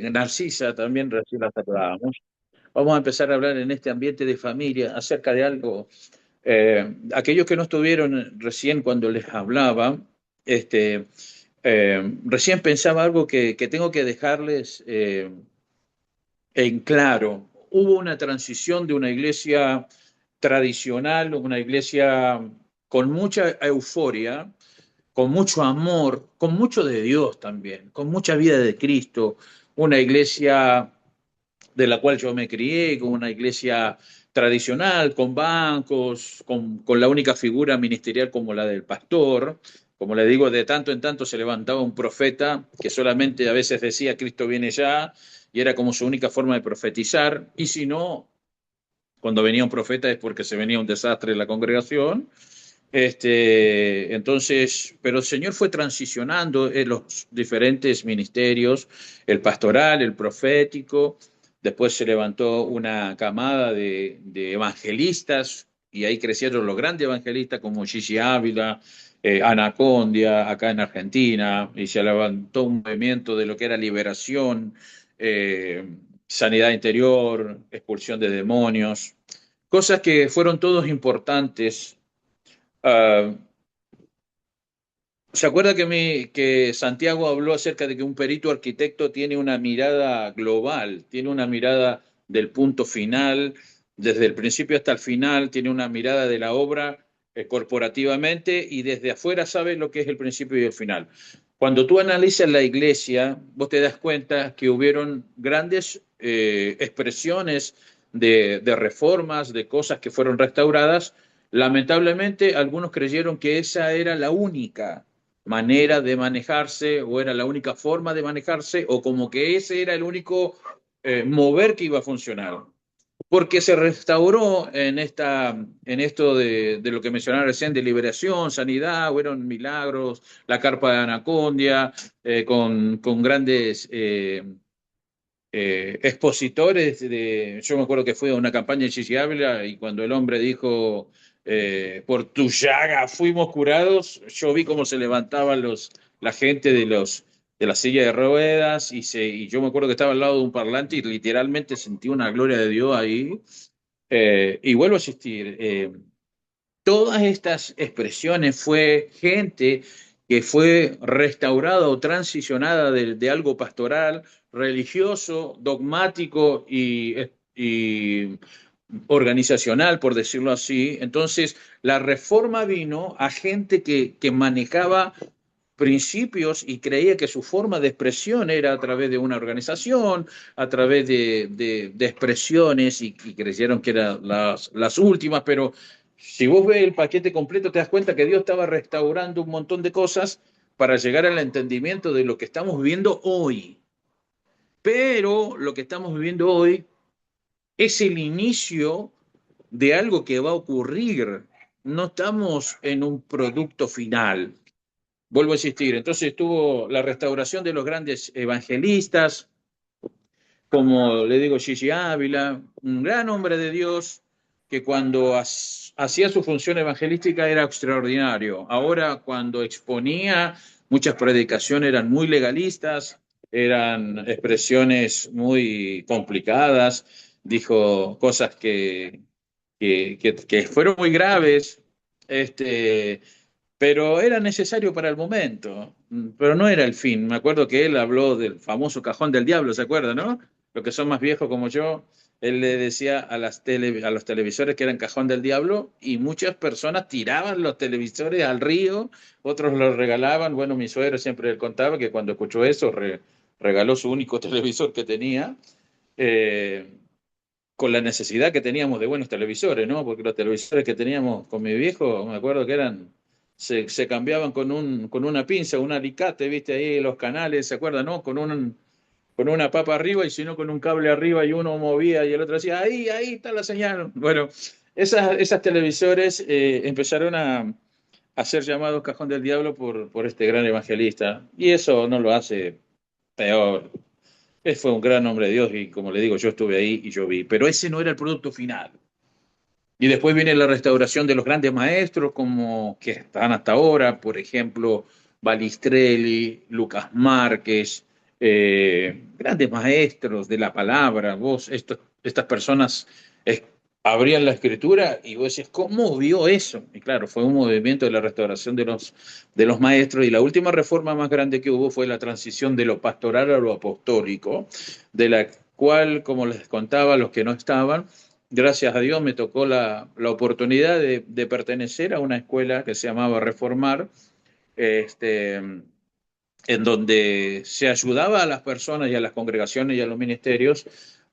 Narcisa también recién la saludábamos. Vamos a empezar a hablar en este ambiente de familia acerca de algo. Aquellos que no estuvieron recién cuando les hablaba, este, recién pensaba algo que tengo que dejarles en claro. Hubo una transición de una iglesia tradicional, una iglesia con mucha euforia, con mucho amor, con mucho de Dios también, con mucha vida de Cristo, una iglesia de la cual yo me crié, con una iglesia tradicional, con bancos, con la única figura ministerial como la del pastor. Como le digo, de tanto en tanto se levantaba un profeta que solamente a veces decía Cristo viene ya, y era como su única forma de profetizar, y si no, cuando venía un profeta es porque se venía un desastre en la congregación. Entonces, pero el Señor fue transicionando en los diferentes ministerios, el pastoral, el profético, después se levantó una camada de evangelistas y ahí crecieron los grandes evangelistas como Gigi Ávila, Anacondia, acá en Argentina, y se levantó un movimiento de lo que era liberación, eh, sanidad interior, expulsión de demonios, cosas que fueron todos importantes. Uh, ¿Se acuerda que Santiago habló acerca de que un perito arquitecto tiene una mirada global, tiene una mirada del punto final, desde el principio hasta el final, tiene una mirada de la obra corporativamente y desde afuera sabe lo que es el principio y el final? Cuando tú analizas la iglesia, vos te das cuenta que hubieron grandes expresiones de reformas, de cosas que fueron restauradas. Lamentablemente, algunos creyeron que esa era la única manera de manejarse o era la única forma de manejarse o como que ese era el único mover que iba a funcionar. Porque se restauró en esto de lo que mencionaba recién, de liberación, sanidad, fueron milagros, la carpa de Anacondia, con grandes expositores. Yo me acuerdo que fue a una campaña en Gigi Ávila y cuando el hombre dijo, por tu llaga fuimos curados, yo vi cómo se levantaban la gente de la silla de ruedas y yo me acuerdo que estaba al lado de un parlante y literalmente sentí una gloria de Dios ahí. Y vuelvo a asistir. Todas estas expresiones fue gente que fue restaurada o transicionada de algo pastoral, religioso, dogmático y organizacional, por decirlo así. Entonces, la reforma vino a gente que manejaba principios y creía que su forma de expresión era a través de una organización, a través de expresiones y creyeron que eran las últimas, pero si vos ves el paquete completo te das cuenta que Dios estaba restaurando un montón de cosas para llegar al entendimiento de lo que estamos viviendo hoy. Pero lo que estamos viviendo hoy es el inicio de algo que va a ocurrir. No estamos en un producto final. Vuelvo a insistir, entonces estuvo la restauración de los grandes evangelistas, como le digo, Gigi Ávila, un gran hombre de Dios que cuando hacía su función evangelística era extraordinario. Ahora, cuando exponía, muchas predicaciones eran muy legalistas, eran expresiones muy complicadas, dijo cosas que fueron muy graves. Este, pero era necesario para el momento, pero no era el fin. Me acuerdo que él habló del famoso cajón del diablo, ¿se acuerda, no? Los que son más viejos como yo, él le decía a los televisores que eran cajón del diablo y muchas personas tiraban los televisores al río, otros los regalaban. Bueno, mi suegro siempre él contaba que cuando escuchó eso regaló su único televisor que tenía. eh, con la necesidad que teníamos de buenos televisores, ¿no? Porque los televisores que teníamos con mi viejo, me acuerdo que se cambiaban con una pinza, un alicate, viste ahí los canales, ¿se acuerdan, no? Con una papa arriba y si no con un cable arriba y uno movía y el otro decía, ahí está la señal. Bueno, esas televisores empezaron a ser llamados Cajón del Diablo por este gran evangelista y eso no lo hace peor. Él fue un gran hombre de Dios y como le digo, yo estuve ahí y yo vi, pero ese no era el producto final. Y después viene la restauración de los grandes maestros como que están hasta ahora, por ejemplo, Balistrelli, Lucas Márquez, grandes maestros de la palabra. Estas personas es- abrían la escritura y vos decís, ¿cómo vio eso? Y claro, fue un movimiento de la restauración de los maestros, y la última reforma más grande que hubo fue la transición de lo pastoral a lo apostólico, de la cual, como les contaba a los que no estaban, gracias a Dios me tocó la oportunidad de pertenecer a una escuela que se llamaba Reformar, este, en donde se ayudaba a las personas y a las congregaciones y a los ministerios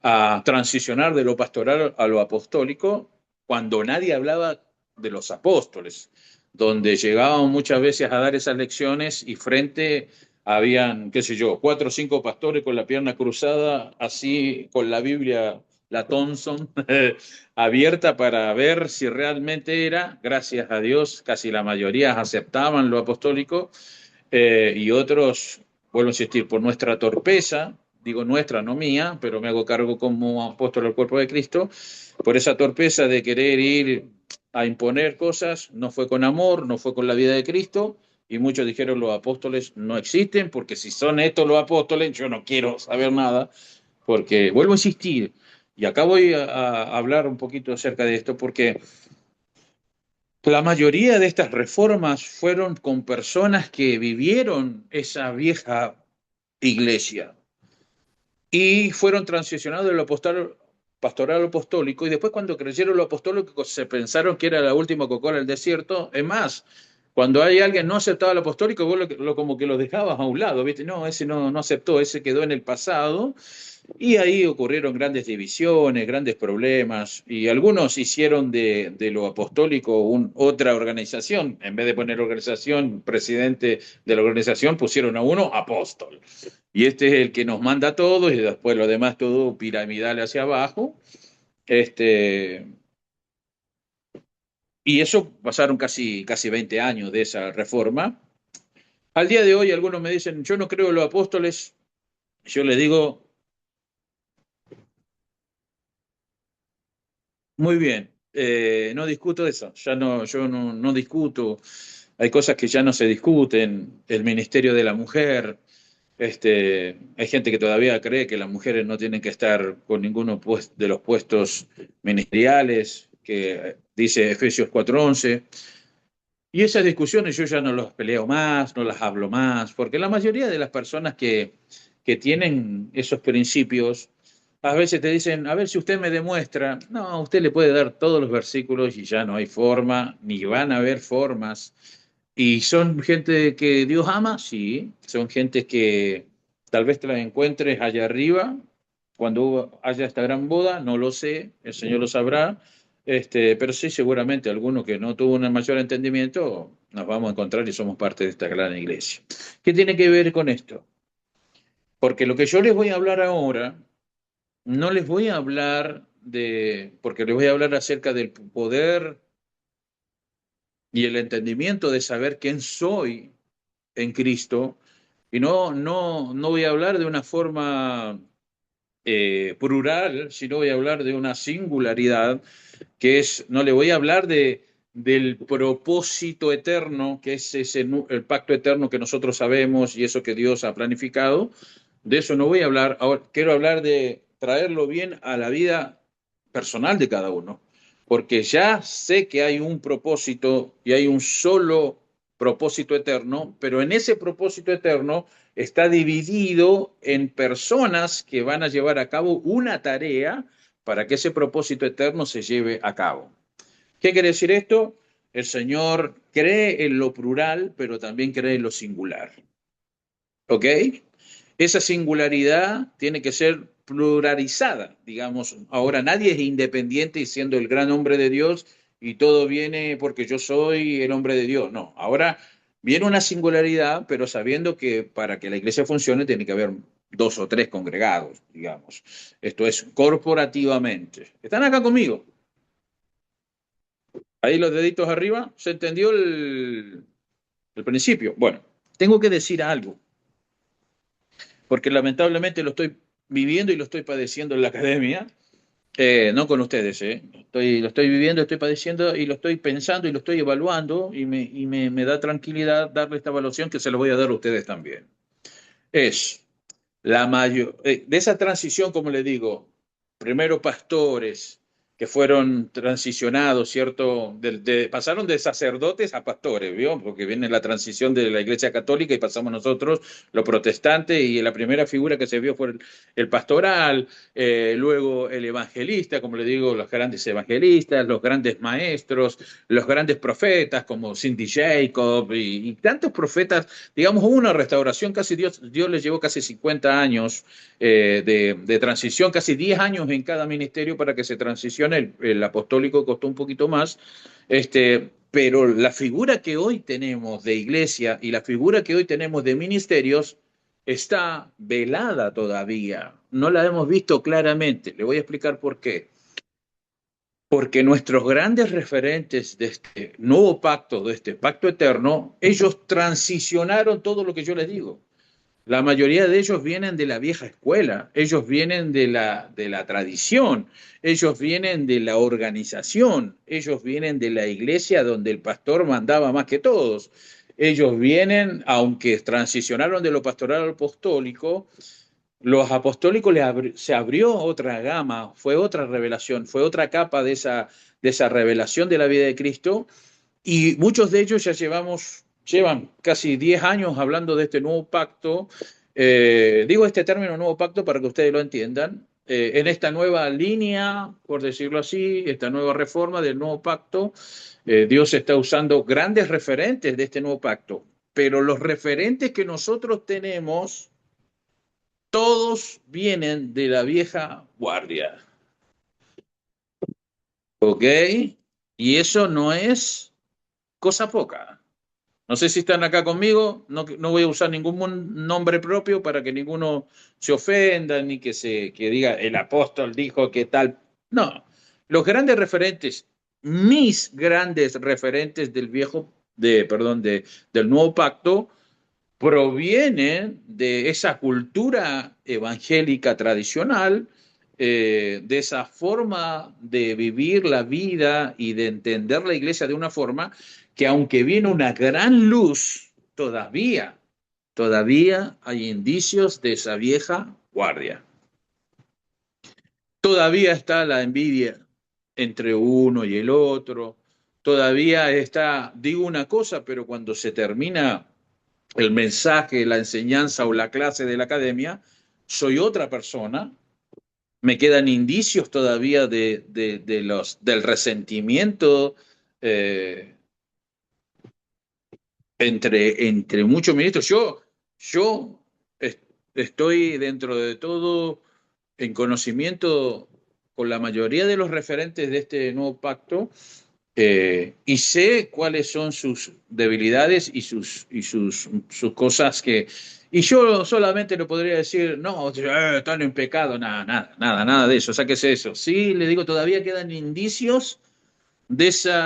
a transicionar de lo pastoral a lo apostólico cuando nadie hablaba de los apóstoles, donde llegaban muchas veces a dar esas lecciones y frente habían, qué sé yo, cuatro o cinco pastores con la pierna cruzada, así con la Biblia, la Thompson, abierta para ver si realmente era, gracias a Dios, casi la mayoría aceptaban lo apostólico, y otros, vuelvo a insistir, por nuestra torpeza, digo nuestra, no mía, pero me hago cargo como apóstol del cuerpo de Cristo, por esa torpeza de querer ir a imponer cosas, no fue con amor, no fue con la vida de Cristo, y muchos dijeron los apóstoles no existen, porque si son estos los apóstoles, yo no quiero saber nada, porque vuelvo a insistir, y acá voy a hablar un poquito acerca de esto, porque la mayoría de estas reformas fueron con personas que vivieron esa vieja iglesia y fueron transicionados de lo pastoral apostólico, y después cuando creyeron lo apostólico se pensaron que era la última Coca-Cola del desierto. Es más, cuando hay alguien no aceptaba lo apostólico, vos como que lo dejabas a un lado, ¿viste? No, ese no aceptó, ese quedó en el pasado, y ahí ocurrieron grandes divisiones, grandes problemas, y algunos hicieron de lo apostólico otra organización. En vez de poner organización, presidente de la organización, pusieron a uno apóstol. Y este es el que nos manda a todos, y después lo demás todo piramidal hacia abajo. Este, y eso pasaron casi 20 años de esa reforma. Al día de hoy algunos me dicen, yo no creo en los apóstoles. Yo les digo, muy bien, no discuto eso, ya no, yo no discuto, hay cosas que ya no se discuten, el ministerio de la mujer, hay gente que todavía cree que las mujeres no tienen que estar con ninguno de los puestos ministeriales, que dice Efesios 4:11, y esas discusiones yo ya no las peleo más, no las hablo más, porque la mayoría de las personas que tienen esos principios, a veces te dicen, a ver si usted me demuestra. No, usted le puede dar todos los versículos y ya no hay forma, ni van a haber formas. Y son gente que Dios ama, sí, son gente que tal vez te las encuentres allá arriba, cuando haya esta gran boda, no lo sé, el Señor lo sabrá. Pero sí, seguramente alguno que no tuvo un mayor entendimiento, nos vamos a encontrar y somos parte de esta gran iglesia. ¿Qué tiene que ver con esto? Porque lo que yo les voy a hablar ahora, no les voy a hablar porque les voy a hablar acerca del poder y el entendimiento de saber quién soy en Cristo, y no voy a hablar de una forma plural, sino voy a hablar de una singularidad, que es, no le voy a hablar del propósito eterno, que es el pacto eterno que nosotros sabemos y eso que Dios ha planificado. De eso no voy a hablar. Ahora quiero hablar de traerlo bien a la vida personal de cada uno, porque ya sé que hay un propósito y hay un solo propósito eterno, pero en ese propósito eterno está dividido en personas que van a llevar a cabo una tarea para que ese propósito eterno se lleve a cabo. ¿Qué quiere decir esto? El Señor cree en lo plural, pero también cree en lo singular. ¿Ok? Esa singularidad tiene que ser pluralizada, digamos. Ahora nadie es independiente y siendo el gran hombre de Dios y todo viene porque yo soy el hombre de Dios. No, ahora viene una singularidad, pero sabiendo que para que la iglesia funcione tiene que haber dos o tres congregados, digamos. Esto es corporativamente. ¿Están acá conmigo? Ahí los deditos arriba. ¿Se entendió el principio? Bueno, tengo que decir algo, porque lamentablemente lo estoy viviendo y lo estoy padeciendo en la academia, no con ustedes, lo estoy viviendo, estoy padeciendo y lo estoy pensando y lo estoy evaluando, y me da tranquilidad darle esta evaluación que se la voy a dar a ustedes también. Es, De esa transición, como le digo, primero pastores que fueron transicionados, ¿cierto? Pasaron de sacerdotes a pastores, ¿vio? Porque viene la transición de la Iglesia Católica y pasamos nosotros, los protestantes, y la primera figura que se vio fue el pastoral, luego el evangelista, como le digo, los grandes evangelistas, los grandes maestros, los grandes profetas como Cindy Jacob y tantos profetas. Digamos, hubo una restauración, casi Dios les llevó casi 50 años de transición, casi 10 años en cada ministerio para que se transicione. El apostólico costó un poquito más, pero la figura que hoy tenemos de iglesia y la figura que hoy tenemos de ministerios está velada todavía. No la hemos visto claramente. Le voy a explicar por qué. Porque nuestros grandes referentes de este nuevo pacto, de este pacto eterno, ellos transicionaron todo lo que yo les digo. La mayoría de ellos vienen de la vieja escuela, ellos vienen de la tradición, ellos vienen de la organización, ellos vienen de la iglesia donde el pastor mandaba más que todos. Ellos vienen, aunque transicionaron de lo pastoral al apostólico, los apostólicos se abrió otra gama, fue otra revelación, fue otra capa de esa revelación de la vida de Cristo, y muchos de ellos ya llevan casi 10 años hablando de este nuevo pacto. Digo este término nuevo pacto para que ustedes lo entiendan. En esta nueva línea, por decirlo así, esta nueva reforma del nuevo pacto, Dios está usando grandes referentes de este nuevo pacto, pero los referentes que nosotros tenemos, todos vienen de la vieja guardia, ¿ok? Y eso no es cosa poca. No sé si están acá conmigo, no, no voy a usar ningún nombre propio para que ninguno se ofenda, ni que diga el apóstol dijo que tal. No, los grandes referentes, mis grandes referentes perdón, del nuevo pacto, provienen de esa cultura evangélica tradicional, de esa forma de vivir la vida y de entender la iglesia de una forma que, aunque viene una gran luz, todavía hay indicios de esa vieja guardia. Todavía está la envidia entre uno y el otro. Todavía está, digo una cosa, pero cuando se termina el mensaje, la enseñanza o la clase de la academia, soy otra persona. Me quedan indicios todavía del resentimiento, eh, entre muchos ministros. Yo estoy dentro de todo en conocimiento con la mayoría de los referentes de este nuevo pacto, y sé cuáles son sus debilidades y sus cosas que... Y yo solamente le podría decir, no, están en pecado, nada, nada, nada, nada de eso, sáquese eso. Sí, le digo, todavía quedan indicios de ese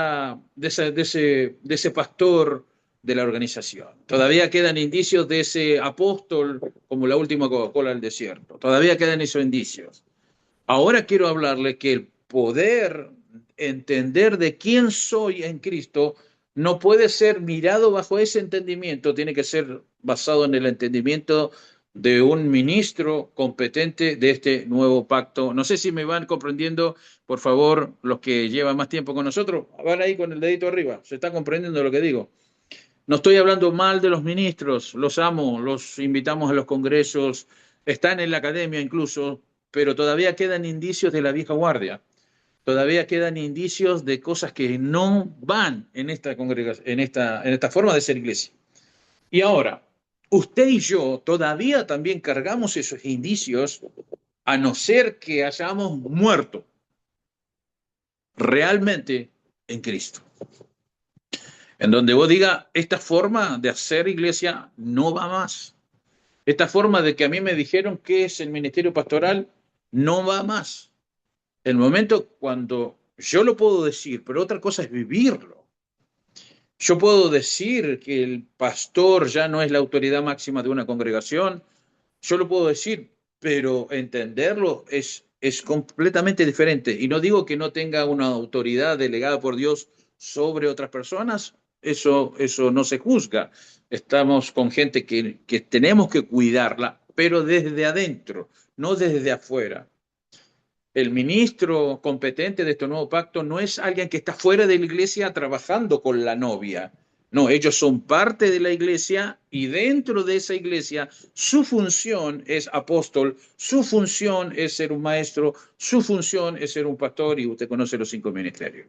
pastor de la organización. Todavía quedan indicios de ese apóstol como la última Coca-Cola del desierto. Todavía quedan esos indicios. Ahora quiero hablarle que el poder entender de quién soy en Cristo no puede ser mirado bajo ese entendimiento, tiene que ser basado en el entendimiento de un ministro competente de este nuevo pacto. No sé si me van comprendiendo, por favor, los que llevan más tiempo con nosotros, van ahí con el dedito arriba, se está comprendiendo lo que digo. No estoy hablando mal de los ministros, los amo, los invitamos a los congresos, están en la academia incluso, pero todavía quedan indicios de la vieja guardia, todavía quedan indicios de cosas que no van en esta congregación, en esta forma de ser iglesia. Y ahora, usted y yo todavía también cargamos esos indicios, a no ser que hayamos muerto realmente en Cristo. En donde vos digas, esta forma de hacer iglesia no va más. Esta forma de que a mí me dijeron que es el ministerio pastoral no va más. El momento cuando yo lo puedo decir, pero otra cosa es vivirlo. Yo puedo decir que el pastor ya no es la autoridad máxima de una congregación, yo lo puedo decir, pero entenderlo es completamente diferente. Y no digo que no tenga una autoridad delegada por Dios sobre otras personas, eso no se juzga. Estamos con gente que tenemos que cuidarla, pero desde adentro, no desde afuera. El ministro competente de este nuevo pacto no es alguien que está fuera de la iglesia trabajando con la novia. No, ellos son parte de la iglesia y dentro de esa iglesia su función es apóstol, su función es ser un maestro, su función es ser un pastor y usted conoce los 5 ministerios.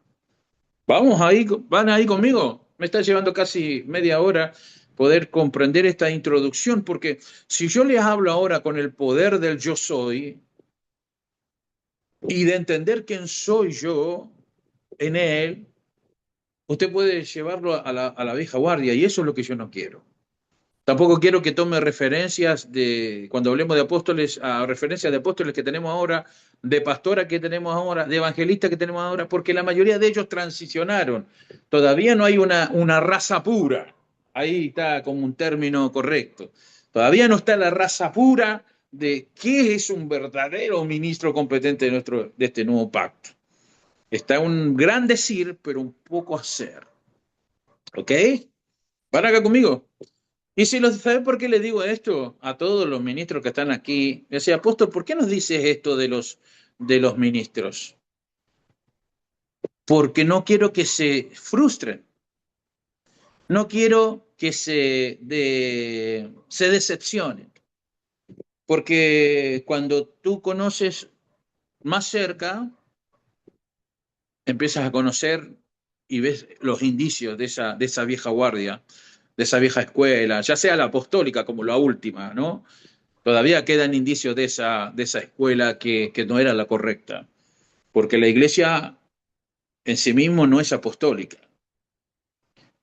Vamos ahí, van ahí conmigo. Me está llevando casi media hora poder comprender esta introducción porque si yo les hablo ahora con el poder del yo soy, y de entender quién soy yo en él, usted puede llevarlo a la vieja guardia y eso es lo que yo no quiero. Tampoco quiero que tome referencias de, cuando hablemos de apóstoles, a referencias de apóstoles que tenemos ahora, de pastora que tenemos ahora, de evangelistas que tenemos ahora, porque la mayoría de ellos transicionaron. Todavía no hay una raza pura. Ahí está como un término correcto. Todavía no está la raza pura de qué es un verdadero ministro competente de este nuevo pacto. Está un gran decir, pero un poco hacer. ¿Ok? ¿Van acá conmigo? Y si lo sabe por qué le digo esto a todos los ministros que están aquí, le decía, apóstol, ¿por qué nos dices esto de los ministros? Porque no quiero que se frustren, no quiero que se decepcionen, porque cuando tú conoces más cerca, empiezas a conocer y ves los indicios de esa vieja guardia, de esa vieja escuela, ya sea la apostólica como la última, ¿no? Todavía quedan indicios de esa escuela que no era la correcta, porque la iglesia en sí mismo no es apostólica,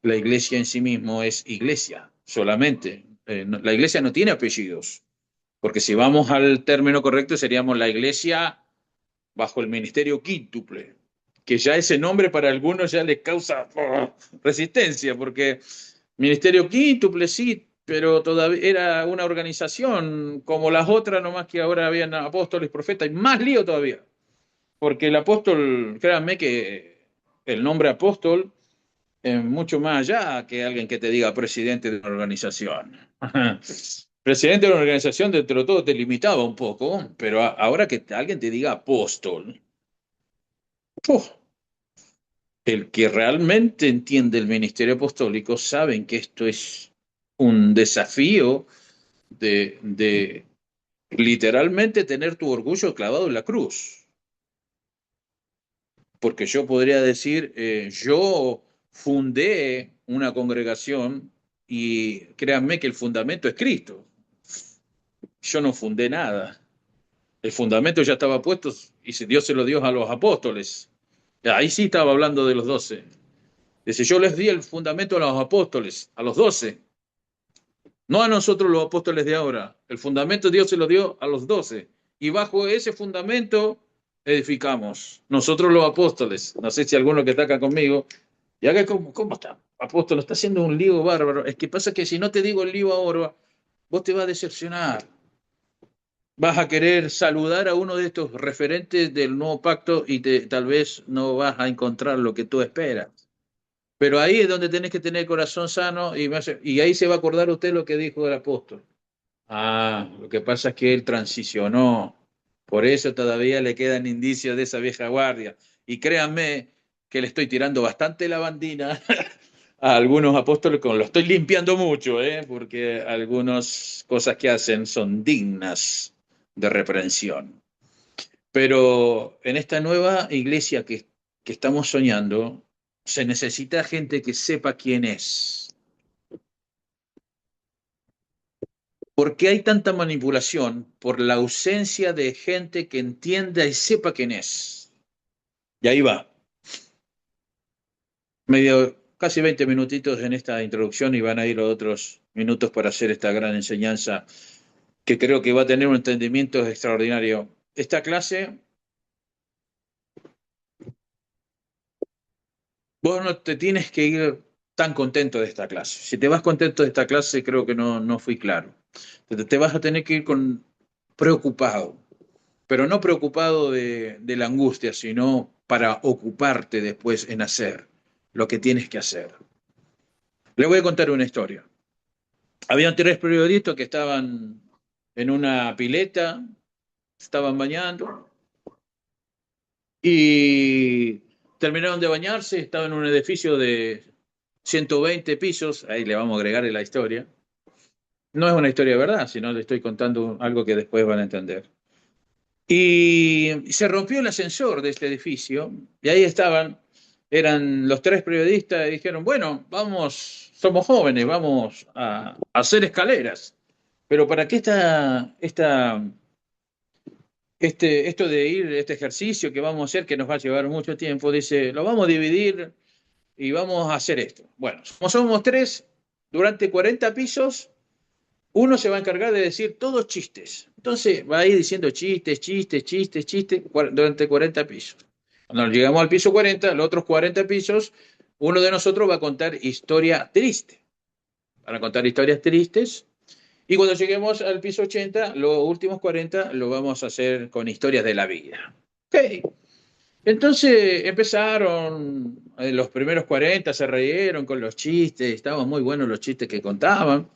la iglesia en sí mismo es iglesia solamente. La iglesia no tiene apellidos, porque si vamos al término correcto seríamos la iglesia bajo el ministerio quíntuple, que ya ese nombre para algunos ya les causa resistencia, porque ministerio quíntuple sí, pero todavía era una organización como las otras, nomás que ahora habían apóstoles, profetas, y más lío todavía, porque el apóstol, créanme que el nombre apóstol es mucho más allá que alguien que te diga presidente de una organización. Presidente de una organización, dentro de todo, te limitaba un poco, pero ahora que alguien te diga apóstol, ¡puf! El que realmente entiende el ministerio apostólico saben que esto es un desafío de literalmente tener tu orgullo clavado en la cruz. Porque yo podría decir, yo fundé una congregación y créanme que el fundamento es Cristo. Yo no fundé nada. El fundamento ya estaba puesto y si Dios se lo dio a los apóstoles. Ahí sí estaba hablando de los 12. Dice, yo les di el fundamento a los apóstoles, a los 12, no a nosotros los apóstoles de ahora. El fundamento Dios se lo dio a los 12. Y bajo ese fundamento edificamos. Nosotros los apóstoles. No sé si alguno que está acá conmigo, ya que ¿cómo está? Apóstol, está haciendo un lío bárbaro. Es que pasa que si no te digo el lío ahora, vos te vas a decepcionar. Vas a querer saludar a uno de estos referentes del nuevo pacto y tal vez no vas a encontrar lo que tú esperas. Pero ahí es donde tenés que tener el corazón sano y ahí se va a acordar usted lo que dijo el apóstol. Ah, lo que pasa es que él transicionó. Por eso todavía le quedan indicios de esa vieja guardia. Y créanme que le estoy tirando bastante la bandina a algunos apóstoles, lo estoy limpiando mucho, porque algunas cosas que hacen son dignas de reprensión. Pero en esta nueva iglesia que estamos soñando, se necesita gente que sepa quién es. ¿Por qué hay tanta manipulación? Por la ausencia de gente que entienda y sepa quién es. Y ahí va. Casi 20 minutitos en esta introducción y van a ir los otros minutos para hacer esta gran enseñanza que creo que va a tener un entendimiento extraordinario. Esta clase, vos no te tienes que ir tan contento de esta clase. Si te vas contento de esta clase, creo que no fui claro. Te vas a tener que ir preocupado, pero no preocupado de la angustia, sino para ocuparte después en hacer lo que tienes que hacer. Le voy a contar una historia. Habían 3 periodistas que estaban en una pileta, estaban bañando y terminaron de bañarse, estaban en un edificio de 120 pisos, ahí le vamos a agregar la historia. No es una historia de verdad, sino le estoy contando algo que después van a entender. Y se rompió el ascensor de este edificio y ahí estaban, eran los tres periodistas y dijeron, bueno, vamos, somos jóvenes, vamos a hacer escaleras. Pero ¿para qué esto de ir, este ejercicio que vamos a hacer, que nos va a llevar mucho tiempo? Dice, lo vamos a dividir y vamos a hacer esto. Bueno, como somos tres, durante 40 pisos uno se va a encargar de decir todos chistes. Entonces va a ir diciendo chistes, chistes, chistes, chistes durante 40 pisos. Cuando llegamos al piso 40, los otros 40 pisos, uno de nosotros va a contar historia triste. Van a contar historias tristes. Y cuando lleguemos al piso 80, los últimos 40 lo vamos a hacer con historias de la vida. Ok. Entonces empezaron, los primeros 40 se reyeron con los chistes, estaban muy buenos los chistes que contaban.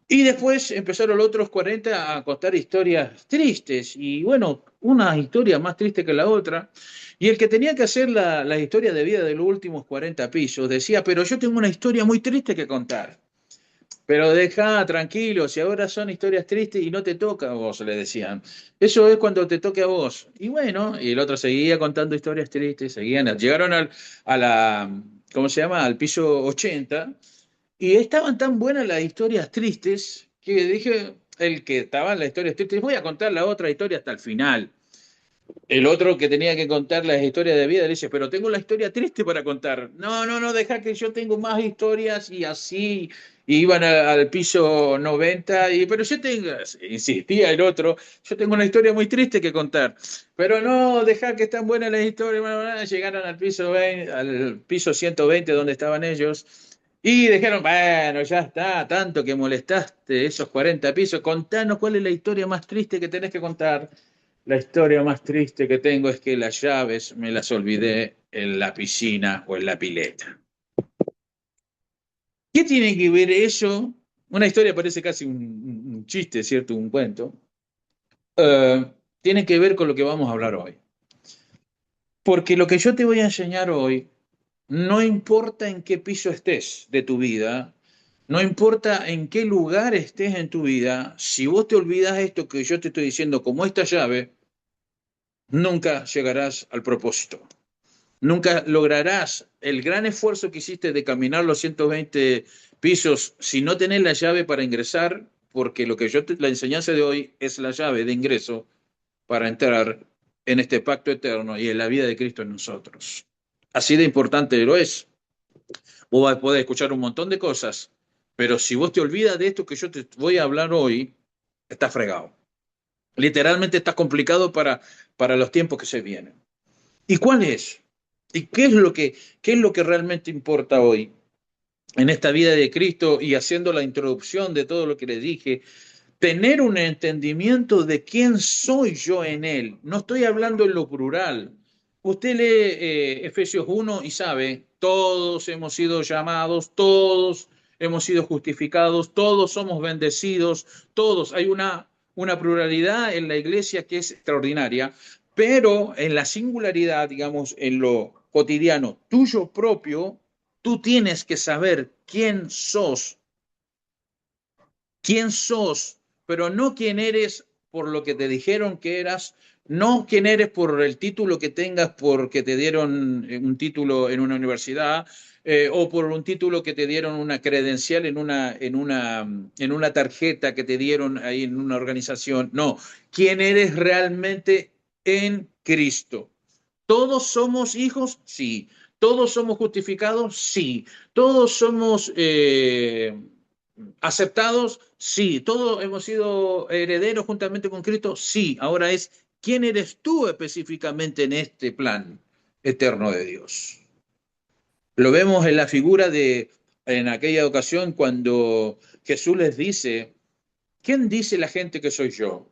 Y después empezaron los otros 40 a contar historias tristes, y bueno, una historia más triste que la otra. Y el que tenía que hacer la historia de vida de los últimos 40 pisos decía, pero yo tengo una historia muy triste que contar. Pero deja tranquilo, si ahora son historias tristes y no te toca a vos, le decían. Eso es cuando te toque a vos. Y bueno, y el otro seguía contando historias tristes, seguían, llegaron a la, ¿cómo se llama? Al piso 80 y estaban tan buenas las historias tristes que dije, el que estaba en las historias tristes, voy a contar la otra historia hasta el final. El otro que tenía que contar las historias de vida le dice, pero tengo la historia triste para contar. No, no, no, deja que yo tengo más historias y así. Y iban al piso 90 y, pero yo tengo, insistía el otro, yo tengo una historia muy triste que contar. Pero no, deja que están buenas las historias. Bueno, bueno, llegaron al piso 20, al piso 120 donde estaban ellos. Y dijeron, bueno, ya está, tanto que molestaste esos 40 pisos, contanos cuál es la historia más triste que tenés que contar. La historia más triste que tengo es que las llaves me las olvidé en la piscina o en la pileta. ¿Qué tiene que ver eso? Una historia parece casi un chiste, ¿cierto? Un cuento. Tiene que ver con lo que vamos a hablar hoy. Porque lo que yo te voy a enseñar hoy, no importa en qué piso estés de tu vida, no importa en qué lugar estés en tu vida, si vos te olvidas esto que yo te estoy diciendo como esta llave, nunca llegarás al propósito. Nunca lograrás el gran esfuerzo que hiciste de caminar los 120 pisos si no tenés la llave para ingresar, porque lo que la enseñanza de hoy es la llave de ingreso para entrar en este pacto eterno y en la vida de Cristo en nosotros. Así de importante lo es. Vos podés escuchar un montón de cosas, pero si vos te olvidas de esto que yo te voy a hablar hoy, estás fregado. Literalmente está complicado para los tiempos que se vienen. ¿Y cuál es? ¿Y qué es lo que realmente importa hoy en esta vida de Cristo? Y haciendo la introducción de todo lo que le dije, tener un entendimiento de quién soy yo en Él. No estoy hablando en lo plural. Usted lee Efesios 1 y sabe, todos hemos sido llamados, todos hemos sido justificados, todos somos bendecidos, todos. Hay una pluralidad en la iglesia que es extraordinaria, pero en la singularidad, digamos, en lo cotidiano tuyo propio, tú tienes que saber quién sos, pero no quién eres por lo que te dijeron que eras, no quién eres por el título que tengas porque te dieron un título en una universidad, o por un título que te dieron una credencial en una tarjeta que te dieron ahí en una organización. No, quién eres realmente en Cristo. ¿Todos somos hijos? Sí. ¿Todos somos justificados? Sí. ¿Todos somos aceptados? Sí. ¿Todos hemos sido herederos juntamente con Cristo? Sí. Ahora es, ¿quién eres tú específicamente en este plan eterno de Dios? Lo vemos en la figura en aquella ocasión cuando Jesús les dice, ¿quién dice la gente que soy yo?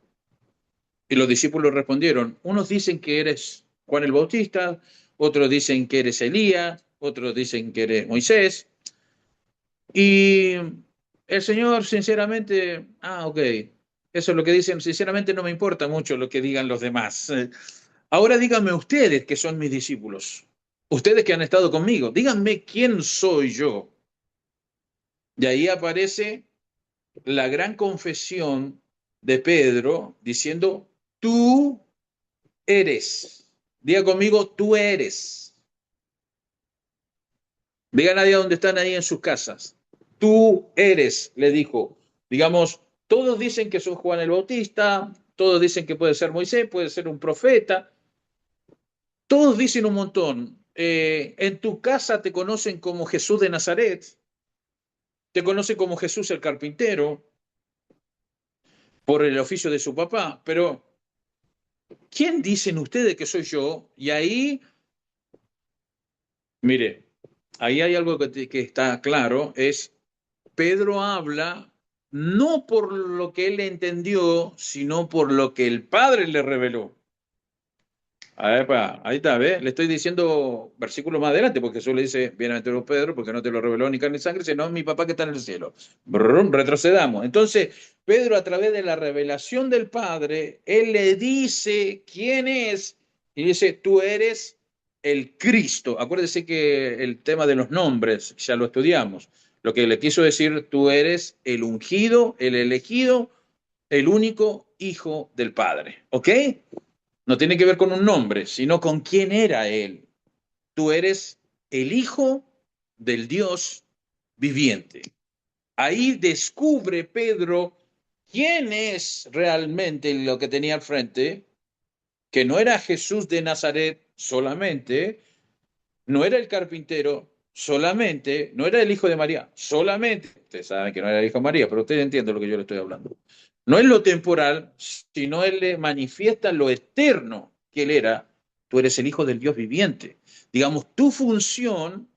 Y los discípulos respondieron, unos dicen que eres Juan el Bautista, otros dicen que eres Elías, otros dicen que eres Moisés. Y el Señor, sinceramente, ok, Eso es lo que dicen. Sinceramente no me importa mucho lo que digan los demás. Ahora díganme ustedes que son mis discípulos. Ustedes que han estado conmigo. Díganme quién soy yo. Y ahí aparece la gran confesión de Pedro diciendo, tú eres. Diga conmigo, tú eres. Digan ahí donde están ahí en sus casas. Tú eres, le dijo. Digamos, todos dicen que sos Juan el Bautista, todos dicen que puede ser Moisés, puede ser un profeta, todos dicen un montón. En tu casa te conocen como Jesús de Nazaret, te conocen como Jesús el carpintero, por el oficio de su papá, pero ¿quién dicen ustedes que soy yo? Y ahí, mire, ahí hay algo que está claro, es Pedro habla no por lo que él entendió, sino por lo que el Padre le reveló. A ver, ahí está, ¿ves? Le estoy diciendo versículo más adelante, porque Jesús le dice, bienaventurado Pedro, porque no te lo reveló ni carne ni sangre, sino mi papá que está en el cielo. Brum, retrocedamos. Entonces, Pedro, a través de la revelación del Padre, él le dice quién es, y dice, tú eres el Cristo. Acuérdese que el tema de los nombres, ya lo estudiamos. Lo que le quiso decir, tú eres el ungido, el elegido, el único Hijo del Padre. ¿Ok? No tiene que ver con un nombre, sino con quién era él. Tú eres el Hijo del Dios viviente. Ahí descubre Pedro quién es realmente lo que tenía al frente, que no era Jesús de Nazaret solamente, no era el carpintero solamente, no era el hijo de María solamente. Ustedes saben que no era el hijo de María, pero ustedes entienden lo que yo le estoy hablando. No es lo temporal, sino él le manifiesta lo eterno que él era. Tú eres el hijo del Dios viviente. Digamos, tu función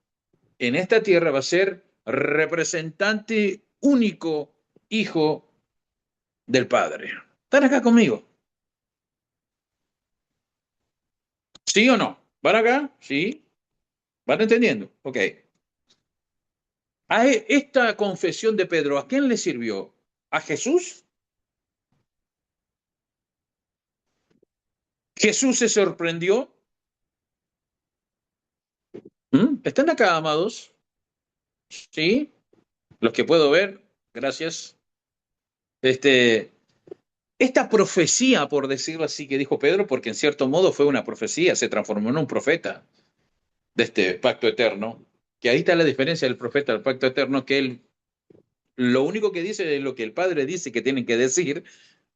en esta tierra va a ser representante único, hijo del Padre. ¿Están acá conmigo? ¿Sí o no? ¿Van acá? ¿Sí? ¿Van entendiendo? Ok. A esta confesión de Pedro, ¿a quién le sirvió? ¿A Jesús? ¿Jesús se sorprendió? ¿Están acá, amados? ¿Sí? Los que puedo ver, gracias. Este, esta profecía, por decirlo así, que dijo Pedro, porque en cierto modo fue una profecía, se transformó en un profeta de este pacto eterno, que ahí está la diferencia del profeta del pacto eterno, que él lo único que dice es lo que el Padre dice que tienen que decir,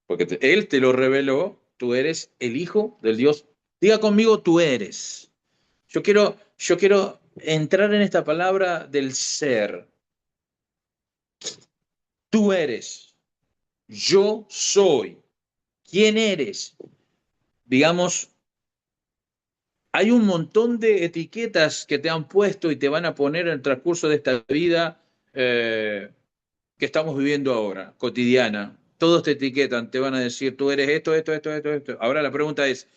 porque él te lo reveló, tú eres el Hijo del Dios. Diga conmigo, tú eres. Yo quiero entrar en esta palabra del ser. Tú eres. Yo soy. ¿Quién eres? Digamos, hay un montón de etiquetas que te han puesto y te van a poner en el transcurso de esta vida que estamos viviendo ahora, cotidiana. Todos te etiquetan, te van a decir, tú eres esto, esto, esto, esto, esto. Ahora la pregunta es,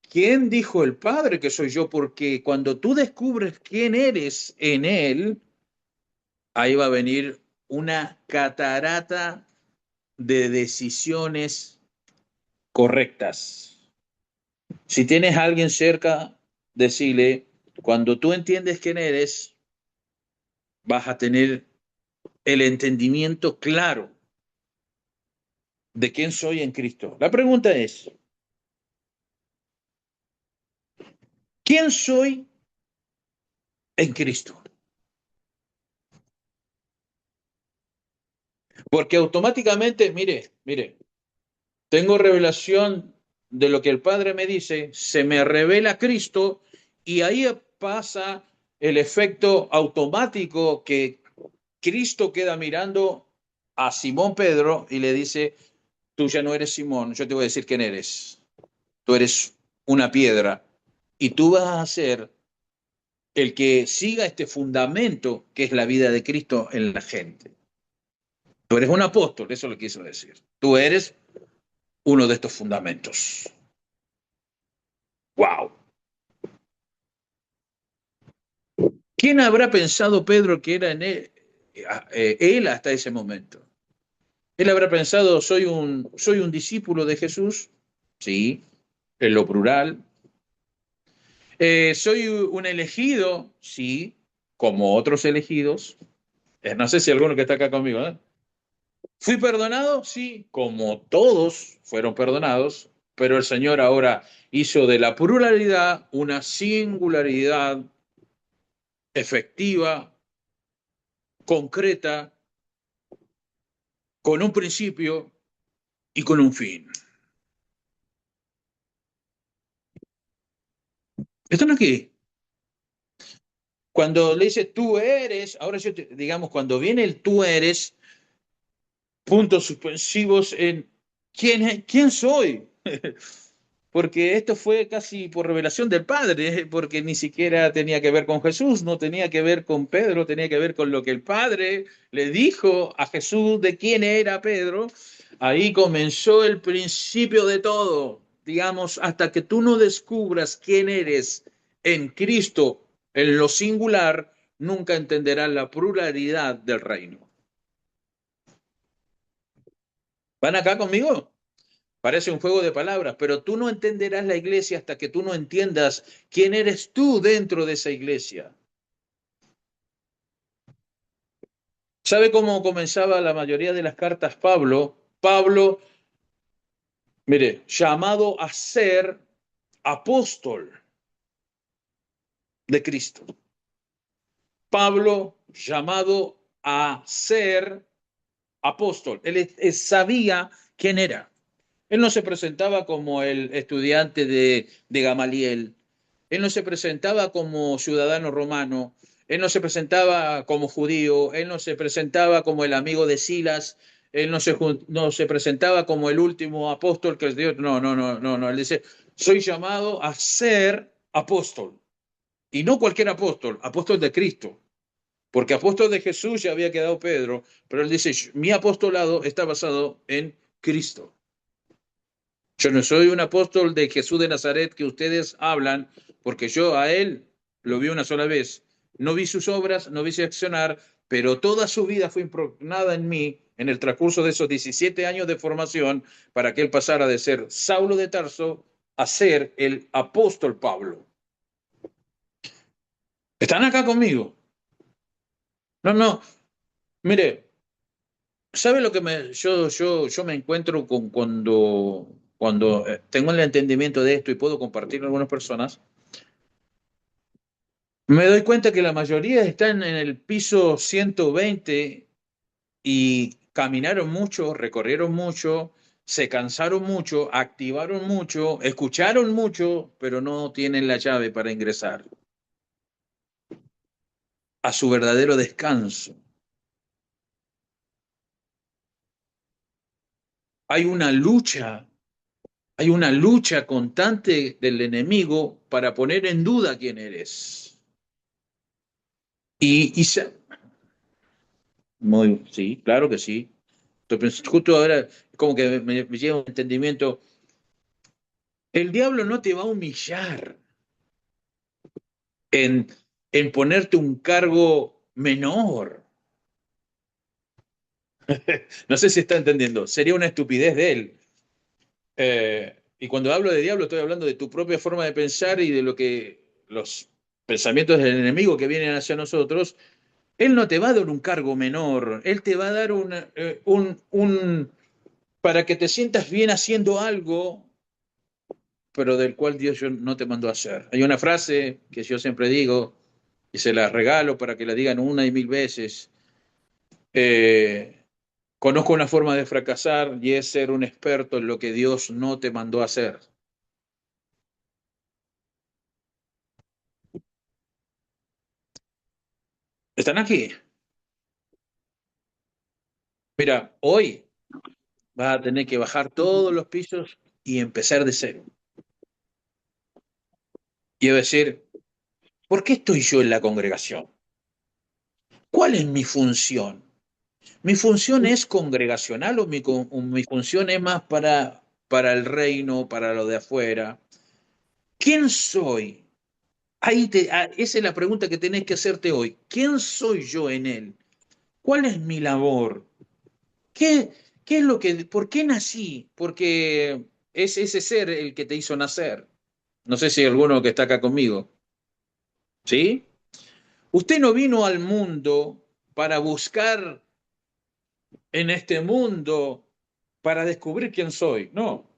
¿quién dijo el Padre que soy yo? Porque cuando tú descubres quién eres en Él, ahí va a venir una catarata de decisiones correctas. Si tienes a alguien cerca, decile, cuando tú entiendes quién eres, vas a tener el entendimiento claro de quién soy en Cristo. La pregunta es, ¿quién soy en Cristo? Porque automáticamente, mire, tengo revelación de lo que el Padre me dice, se me revela Cristo y ahí pasa el efecto automático que Cristo queda mirando a Simón Pedro y le dice, tú ya no eres Simón, yo te voy a decir quién eres. Tú eres una piedra y tú vas a ser el que siga este fundamento que es la vida de Cristo en la gente. Tú eres un apóstol, eso lo quiso decir. Tú eres uno de estos fundamentos. ¡Wow! ¿Quién habrá pensado Pedro que era en él hasta ese momento? Él habrá pensado, soy un discípulo de Jesús, sí, en lo plural. Soy un elegido, sí, como otros elegidos. No sé si alguno que está acá conmigo, ¿eh? ¿Fui perdonado? Sí, como todos fueron perdonados, pero el Señor ahora hizo de la pluralidad una singularidad efectiva, concreta, con un principio y con un fin. ¿Están aquí? Cuando le dice tú eres, ahora digamos, cuando viene el tú eres, puntos suspensivos en quién soy. Porque esto fue casi por revelación del Padre, porque ni siquiera tenía que ver con Jesús, no tenía que ver con Pedro, tenía que ver con lo que el Padre le dijo a Jesús de quién era Pedro. Ahí comenzó el principio de todo, digamos, hasta que tú no descubras quién eres en Cristo, en lo singular, nunca entenderás la pluralidad del reino. ¿Van acá conmigo? Parece un juego de palabras, pero tú no entenderás la iglesia hasta que tú no entiendas quién eres tú dentro de esa iglesia. ¿Sabe cómo comenzaba la mayoría de las cartas Pablo? Pablo, mire, llamado a ser apóstol de Cristo. Pablo, llamado a ser apóstol. Él sabía quién era. Él no se presentaba como el estudiante de Gamaliel. Él no se presentaba como ciudadano romano. Él no se presentaba como judío. Él no se presentaba como el amigo de Silas. Él no se presentaba como el último apóstol que Dios. No, no, no, no, no. Él dice, soy llamado a ser apóstol. Y no cualquier apóstol, apóstol de Cristo. Porque apóstol de Jesús ya había quedado Pedro, pero él dice, mi apostolado está basado en Cristo. Yo no soy un apóstol de Jesús de Nazaret que ustedes hablan, porque yo a él lo vi una sola vez. No vi sus obras, no vi su accionar, pero toda su vida fue impregnada en mí en el transcurso de esos 17 años de formación para que él pasara de ser Saulo de Tarso a ser el apóstol Pablo. ¿Están acá conmigo? No, no. Mire, ¿sabe lo que yo me encuentro con cuando tengo el entendimiento de esto y puedo compartirlo con algunas personas? Me doy cuenta que la mayoría están en el piso 120 y caminaron mucho, recorrieron mucho, se cansaron mucho, activaron mucho, escucharon mucho, pero no tienen la llave para ingresar a su verdadero descanso. Hay una lucha, hay una lucha constante del enemigo para poner en duda quién eres. Y, y se- sí, claro que sí. Entonces, justo ahora, como que me llega un entendimiento. El diablo no te va a humillar en, en ponerte un cargo menor. No sé si está entendiendo. Sería una estupidez de él. Y cuando hablo de diablo, estoy hablando de tu propia forma de pensar y de lo que los pensamientos del enemigo que vienen hacia nosotros. Él no te va a dar un cargo menor. Él te va a dar para que te sientas bien haciendo algo, pero del cual Dios no te mandó a hacer. Hay una frase que yo siempre digo y se la regalo para que la digan una y mil veces. Eh, Conozco una forma de fracasar y es ser un experto en lo que Dios no te mandó a hacer. ¿Están aquí? Mira, hoy vas a tener que bajar todos los pisos y empezar de cero. Y decir, ¿por qué estoy yo en la congregación? ¿Cuál es mi función? ¿Mi función es congregacional o mi función es más para el reino, para lo de afuera? ¿Quién soy? Esa es la pregunta que tenés que hacerte hoy. ¿Quién soy yo en él? ¿Cuál es mi labor? ¿Qué? ¿Qué es lo que, por qué nací? Porque es ese ser el que te hizo nacer. No sé si hay alguno que está acá conmigo, ¿sí? Usted no vino al mundo para buscar en este mundo, para descubrir quién soy. No,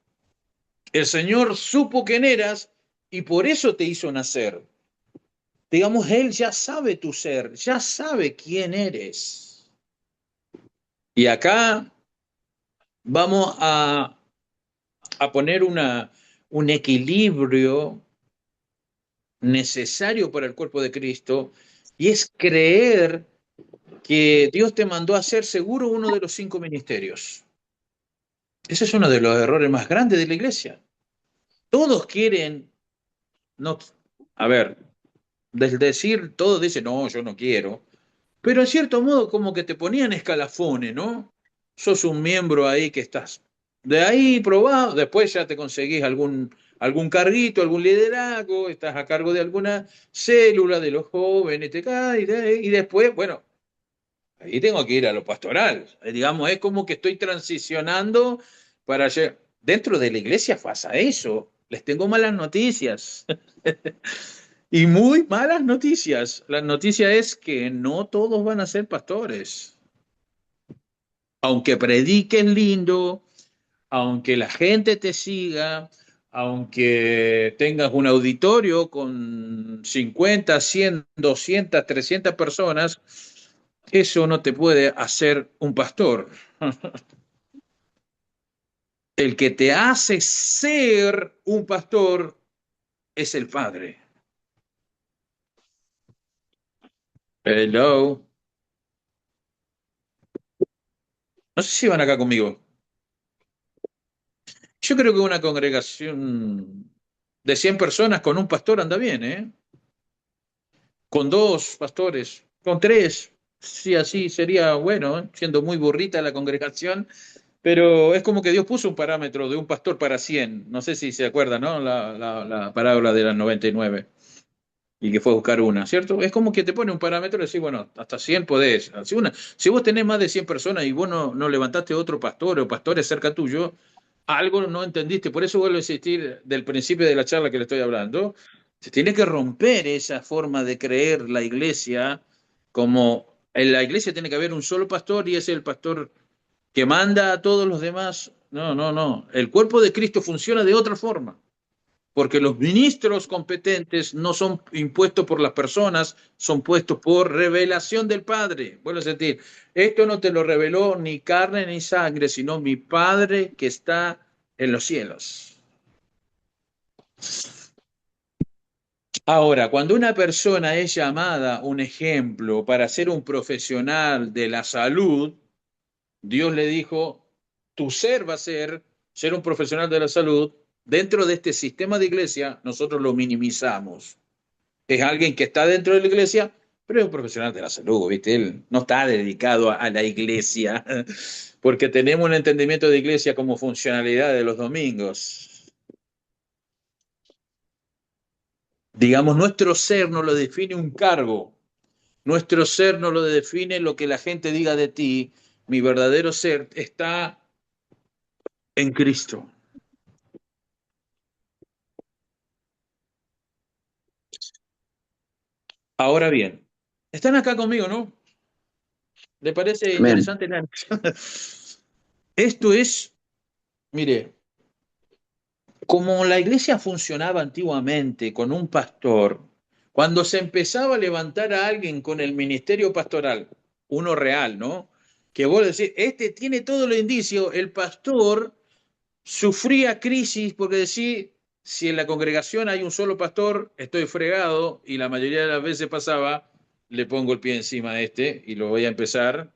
el Señor supo quién eras y por eso te hizo nacer. Digamos, Él ya sabe tu ser, ya sabe quién eres. Y acá vamos a poner un equilibrio necesario para el cuerpo de Cristo y es creer que Dios te mandó a ser seguro uno de los 5 ministerios. Ese es uno de los errores más grandes de la iglesia. Todos quieren, no, a ver, del decir, todos dicen, no, yo no quiero, pero en cierto modo como que te ponían escalafones, ¿no? Sos un miembro ahí que estás. De ahí probado, después ya te conseguís algún carguito, algún liderazgo, estás a cargo de alguna célula de los jóvenes, te cae, y después, bueno, ahí tengo que ir a lo pastoral. Digamos, es como que estoy transicionando para llegar. Dentro de la iglesia pasa eso. Les tengo malas noticias. Y muy malas noticias. La noticia es que no todos van a ser pastores. Aunque prediques lindo, aunque la gente te siga, aunque tengas un auditorio con 50, 100, 200, 300 personas, eso no te puede hacer un pastor. El que te hace ser un pastor es el Padre. Hello. No sé si van acá conmigo. Yo creo que una congregación de 100 personas con un pastor anda bien, ¿eh? Con 2 pastores, con 3, sí, así sería bueno, ¿eh? Siendo muy burrita la congregación, pero es como que Dios puso un parámetro de un pastor para 100. No sé si se acuerdan, ¿no? La parábola de las 99 y que fue a buscar una, ¿cierto? Es como que te pone un parámetro y decís, bueno, hasta 100 podés. Si vos tenés más de 100 personas y vos no levantaste otro pastor o pastores cerca tuyo, algo no entendiste. Por eso vuelvo a insistir del principio de la charla que le estoy hablando. Se tiene que romper esa forma de creer la iglesia como en la iglesia tiene que haber un solo pastor y es el pastor que manda a todos los demás. No, no, no. El cuerpo de Cristo funciona de otra forma porque los ministros competentes no son impuestos por las personas, son puestos por revelación del Padre. Vuelvo a decir, esto no te lo reveló ni carne ni sangre, sino mi Padre que está en los cielos. Ahora, cuando una persona es llamada, un ejemplo, para ser un profesional de la salud, Dios le dijo, tu ser va a ser un profesional de la salud. Dentro de este sistema de iglesia, nosotros lo minimizamos. Es alguien que está dentro de la iglesia, pero es un profesional de la salud, ¿viste? Él no está dedicado a la iglesia, porque tenemos un entendimiento de iglesia como funcionalidad de los domingos. Digamos, nuestro ser no lo define un cargo, nuestro ser no lo define lo que la gente diga de ti, mi verdadero ser está en Cristo. Ahora bien, están acá conmigo, ¿no? ¿Le parece Amén. interesante? Esto es, mire, como la iglesia funcionaba antiguamente con un pastor, cuando se empezaba a levantar a alguien con el ministerio pastoral, uno real, ¿no? Que vos decís, este tiene todo el indicio, el pastor sufría crisis porque decís, si en la congregación hay un solo pastor, estoy fregado y la mayoría de las veces pasaba, le pongo el pie encima a este y lo voy a empezar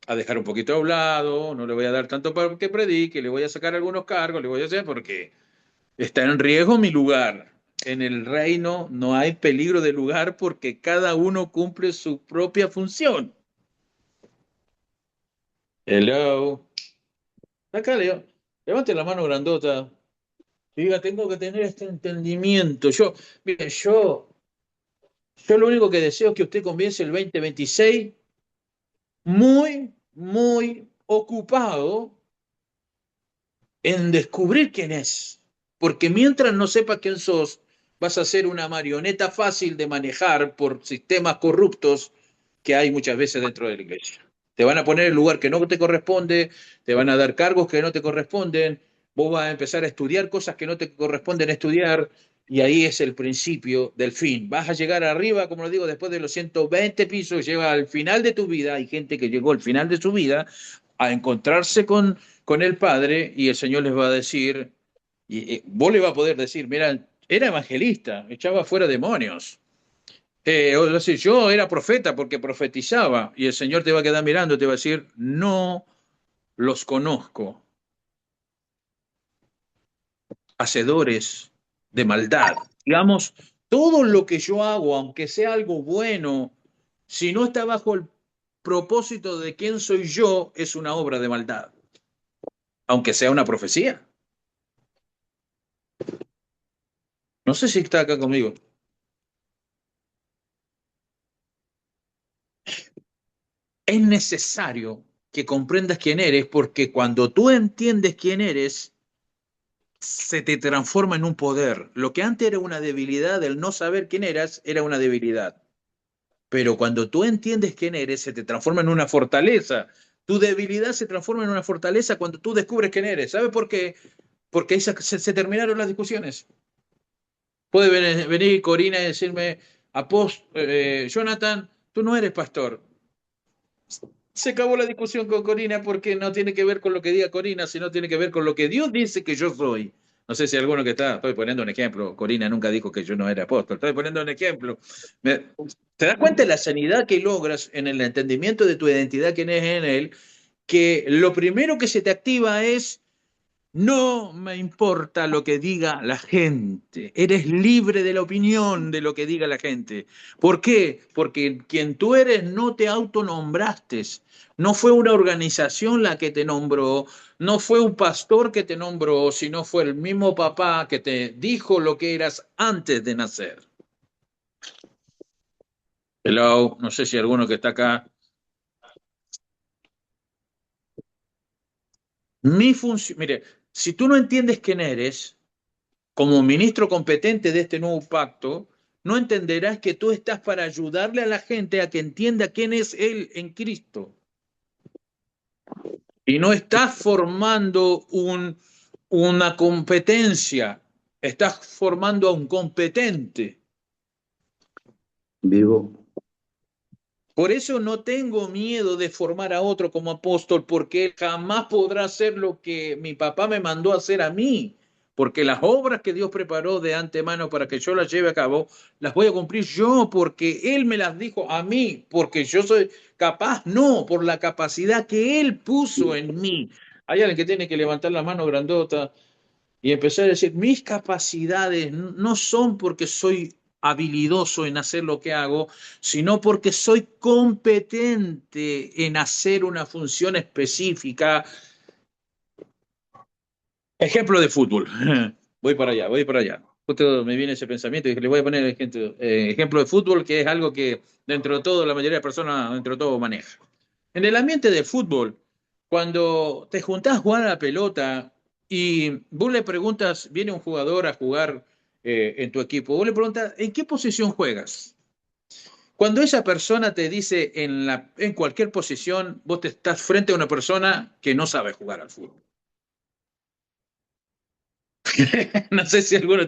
a dejar un poquito a un lado, no le voy a dar tanto para que predique, le voy a sacar algunos cargos, le voy a hacer porque está en riesgo mi lugar. En el reino no hay peligro de lugar porque cada uno cumple su propia función. Hello. Acá, Leo. Levante la mano grandota. Diga, tengo que tener este entendimiento. Mire, yo lo único que deseo es que usted comience el 2026 muy, muy ocupado en descubrir quién es. Porque mientras no sepas quién sos, vas a ser una marioneta fácil de manejar por sistemas corruptos que hay muchas veces dentro de la iglesia. Te van a poner en el lugar que no te corresponde, te van a dar cargos que no te corresponden, vos vas a empezar a estudiar cosas que no te corresponden estudiar, y ahí es el principio del fin. Vas a llegar arriba, como lo digo, después de los 120 pisos, llega al final de tu vida. Hay gente que llegó al final de su vida a encontrarse con el Padre, y el Señor les va a decir, y vos le vas a poder decir, mira, era evangelista, echaba fuera demonios. O decir, yo era profeta porque profetizaba, y el Señor te va a quedar mirando, te va a decir, no los conozco, hacedores de maldad. Digamos, todo lo que yo hago, aunque sea algo bueno, si no está bajo el propósito de quién soy yo, es una obra de maldad, aunque sea una profecía. No sé si está acá conmigo. Es necesario que comprendas quién eres, porque cuando tú entiendes quién eres, se te transforma en un poder. Lo que antes era una debilidad, el no saber quién eras, era una debilidad. Pero cuando tú entiendes quién eres, se te transforma en una fortaleza. Tu debilidad se transforma en una fortaleza cuando tú descubres quién eres. ¿Sabes por qué? Porque ahí se terminaron las discusiones. Puede venir Corina y decirme, Jonathan, tú no eres pastor. Se acabó la discusión con Corina porque no tiene que ver con lo que diga Corina, sino tiene que ver con lo que Dios dice que yo soy. No sé si alguno que está, estoy poniendo un ejemplo, Corina nunca dijo que yo no era apóstol, estoy poniendo un ejemplo. Me- ¿Te das cuenta de la sanidad que logras en el entendimiento de tu identidad, quién es en él? Que lo primero que se te activa es no me importa lo que diga la gente. Eres libre de la opinión de lo que diga la gente. ¿Por qué? Porque quien tú eres no te autonombraste. No fue una organización la que te nombró, no fue un pastor que te nombró, sino fue el mismo papá que te dijo lo que eras antes de nacer. Hello, no sé si alguno que está acá. Mi función, mire, si tú no entiendes quién eres, como ministro competente de este nuevo pacto, no entenderás que tú estás para ayudarle a la gente a que entienda quién es Él en Cristo. Y no estás formando una competencia, estás formando a un competente. Vivo. Por eso no tengo miedo de formar a otro como apóstol, porque él jamás podrá hacer lo que mi papá me mandó a hacer a mí, porque las obras que Dios preparó de antemano para que yo las lleve a cabo, las voy a cumplir yo, porque Él me las dijo a mí, porque yo soy capaz, no, por la capacidad que Él puso en mí. Hay alguien que tiene que levantar la mano grandota y empezar a decir, mis capacidades no son porque soy habilidoso en hacer lo que hago, sino porque soy competente en hacer una función específica. Ejemplo de fútbol. Voy para allá, voy para allá. Justo me viene ese pensamiento y dije, le voy a poner ejemplo de fútbol, que es algo que dentro de todo la mayoría de personas, dentro de todo, maneja. En el ambiente del fútbol, cuando te juntás a jugar a la pelota y vos le preguntas, viene un jugador a jugar en tu equipo, vos le preguntas, ¿en qué posición juegas? Cuando esa persona te dice en cualquier posición, vos te estás frente a una persona que no sabe jugar al fútbol. No sé si alguno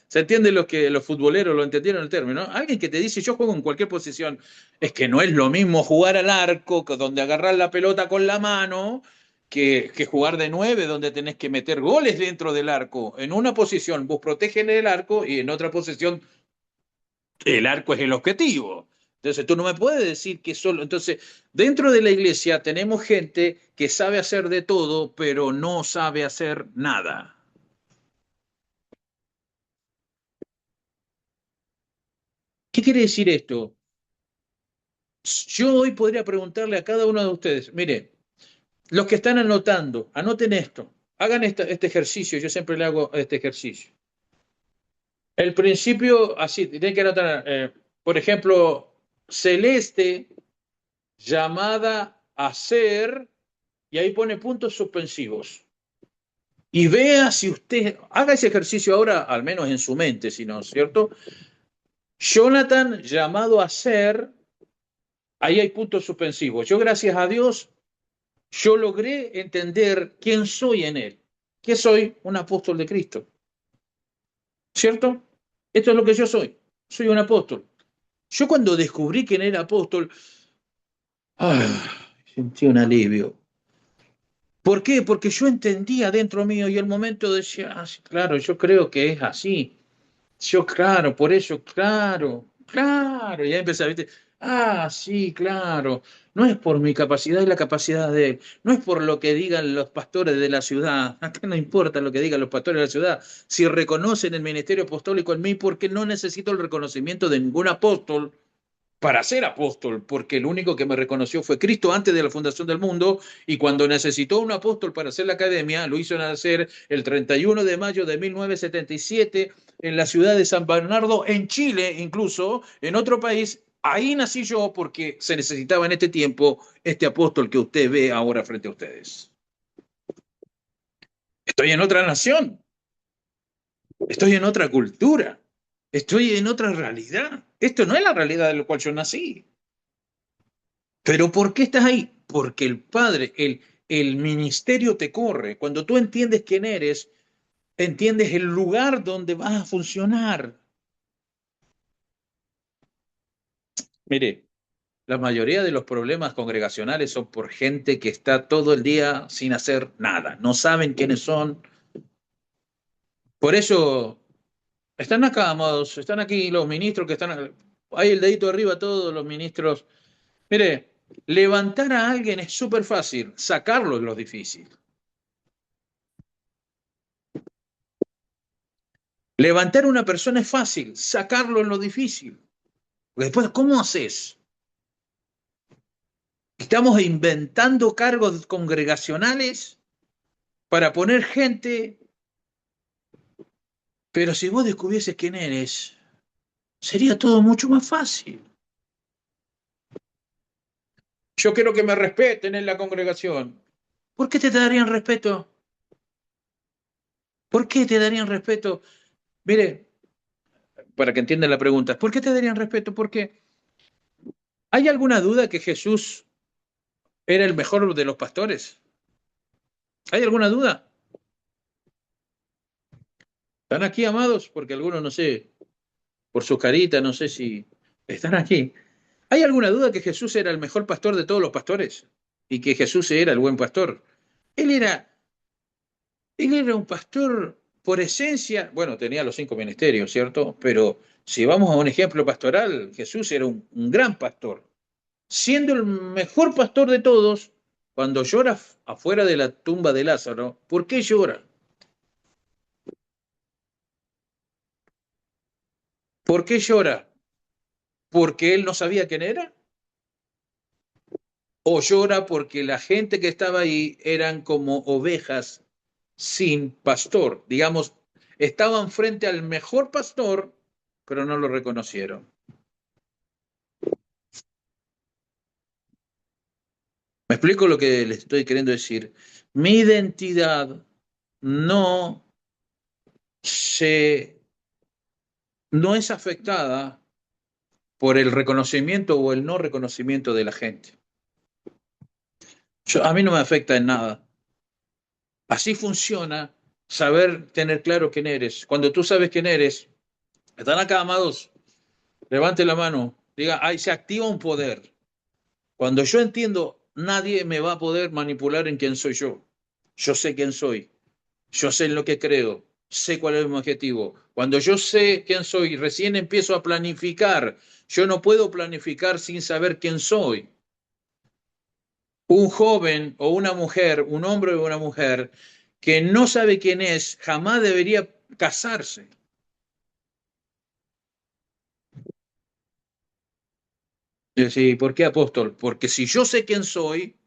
se entiende lo que los futboleros lo entendieron el término, ¿no? Alguien que te dice yo juego en cualquier posición, es que no es lo mismo jugar al arco, donde agarrar la pelota con la mano, que jugar de nueve, donde tenés que meter goles dentro del arco. En una posición vos proteges el arco y en otra posición el arco es el objetivo. Entonces tú no me puedes decir que solo... Entonces, dentro de la iglesia tenemos gente que sabe hacer de todo, pero no sabe hacer nada. ¿Qué quiere decir esto? Yo hoy podría preguntarle a cada uno de ustedes, mire, los que están anotando, anoten esto, hagan este ejercicio, yo siempre le hago este ejercicio. El principio, así, tienen que anotar, por ejemplo, Celeste, llamada a ser, y ahí pone puntos suspensivos. Y vea si usted, haga ese ejercicio ahora, al menos en su mente, si no, es cierto. Jonathan llamado a ser, ahí hay puntos suspensivos. Yo, gracias a Dios, yo logré entender quién soy en él. Que soy un apóstol de Cristo, ¿cierto? Esto es lo que yo soy. Soy un apóstol. Yo cuando descubrí quién era apóstol, sentí un alivio. ¿Por qué? Porque yo entendía dentro mío y el momento decía, sí, claro, yo creo que es así. Yo, claro, por eso, claro, claro. Y ahí empecé, ¿viste? Sí, claro. No es por mi capacidad y la capacidad de él. No es por lo que digan los pastores de la ciudad. Acá no importa lo que digan los pastores de la ciudad. Si reconocen el ministerio apostólico en mí, porque no necesito el reconocimiento de ningún apóstol para ser apóstol, porque el único que me reconoció fue Cristo antes de la fundación del mundo, y cuando necesitó un apóstol para hacer la academia, lo hizo nacer el 31 de mayo de 1977 en la ciudad de San Bernardo, en Chile, incluso, en otro país. Ahí nací yo porque se necesitaba en este tiempo este apóstol que usted ve ahora frente a ustedes. Estoy en otra nación, estoy en otra cultura, estoy en otra realidad. Esto no es la realidad de la cual yo nací. Pero ¿por qué estás ahí? Porque el Padre, el ministerio te corre. Cuando tú entiendes quién eres, entiendes el lugar donde vas a funcionar. Mire, la mayoría de los problemas congregacionales son por gente que está todo el día sin hacer nada. No saben quiénes son. Por eso están acá, amados. Están aquí los ministros que están. Hay el dedito arriba, todos los ministros. Mire, levantar a alguien es súper fácil. Sacarlo es lo difícil. Levantar a una persona es fácil, sacarlo es lo difícil. Porque después, ¿cómo haces? Estamos inventando cargos congregacionales para poner gente, pero si vos descubieses quién eres, sería todo mucho más fácil. Yo quiero que me respeten en la congregación. ¿Por qué te darían respeto? ¿Por qué te darían respeto? Mire, para que entiendan la pregunta, ¿por qué te darían respeto? Porque ¿hay alguna duda que Jesús era el mejor de los pastores? ¿Hay alguna duda? ¿Están aquí, amados? Porque algunos, no sé, por su carita, no sé si están aquí. ¿Hay alguna duda que Jesús era el mejor pastor de todos los pastores? Y que Jesús era el buen pastor. Él era, él era un pastor por esencia, bueno, tenía los 5 ministerios, ¿cierto? Pero si vamos a un ejemplo pastoral, Jesús era un gran pastor. Siendo el mejor pastor de todos, cuando llora afuera de la tumba de Lázaro, ¿por qué llora? ¿Por qué llora? ¿Porque él no sabía quién era? ¿O llora porque la gente que estaba ahí eran como ovejas sin pastor? Digamos, estaban frente al mejor pastor, pero no lo reconocieron. ¿Me explico lo que les estoy queriendo decir? Mi identidad no se, no es afectada por el reconocimiento o el no reconocimiento de la gente. A mí no me afecta en nada. Así funciona saber tener claro quién eres. Cuando tú sabes quién eres, están acá, amados, levante la mano, diga, ahí se activa un poder. Cuando yo entiendo, nadie me va a poder manipular en quién soy yo. Yo sé quién soy, yo sé en lo que creo, sé cuál es mi objetivo. Cuando yo sé quién soy, recién empiezo a planificar. Yo no puedo planificar sin saber quién soy. Un joven o una mujer, un hombre o una mujer que no sabe quién es, jamás debería casarse. Y decir, ¿por qué apóstol? Porque si yo sé quién soy,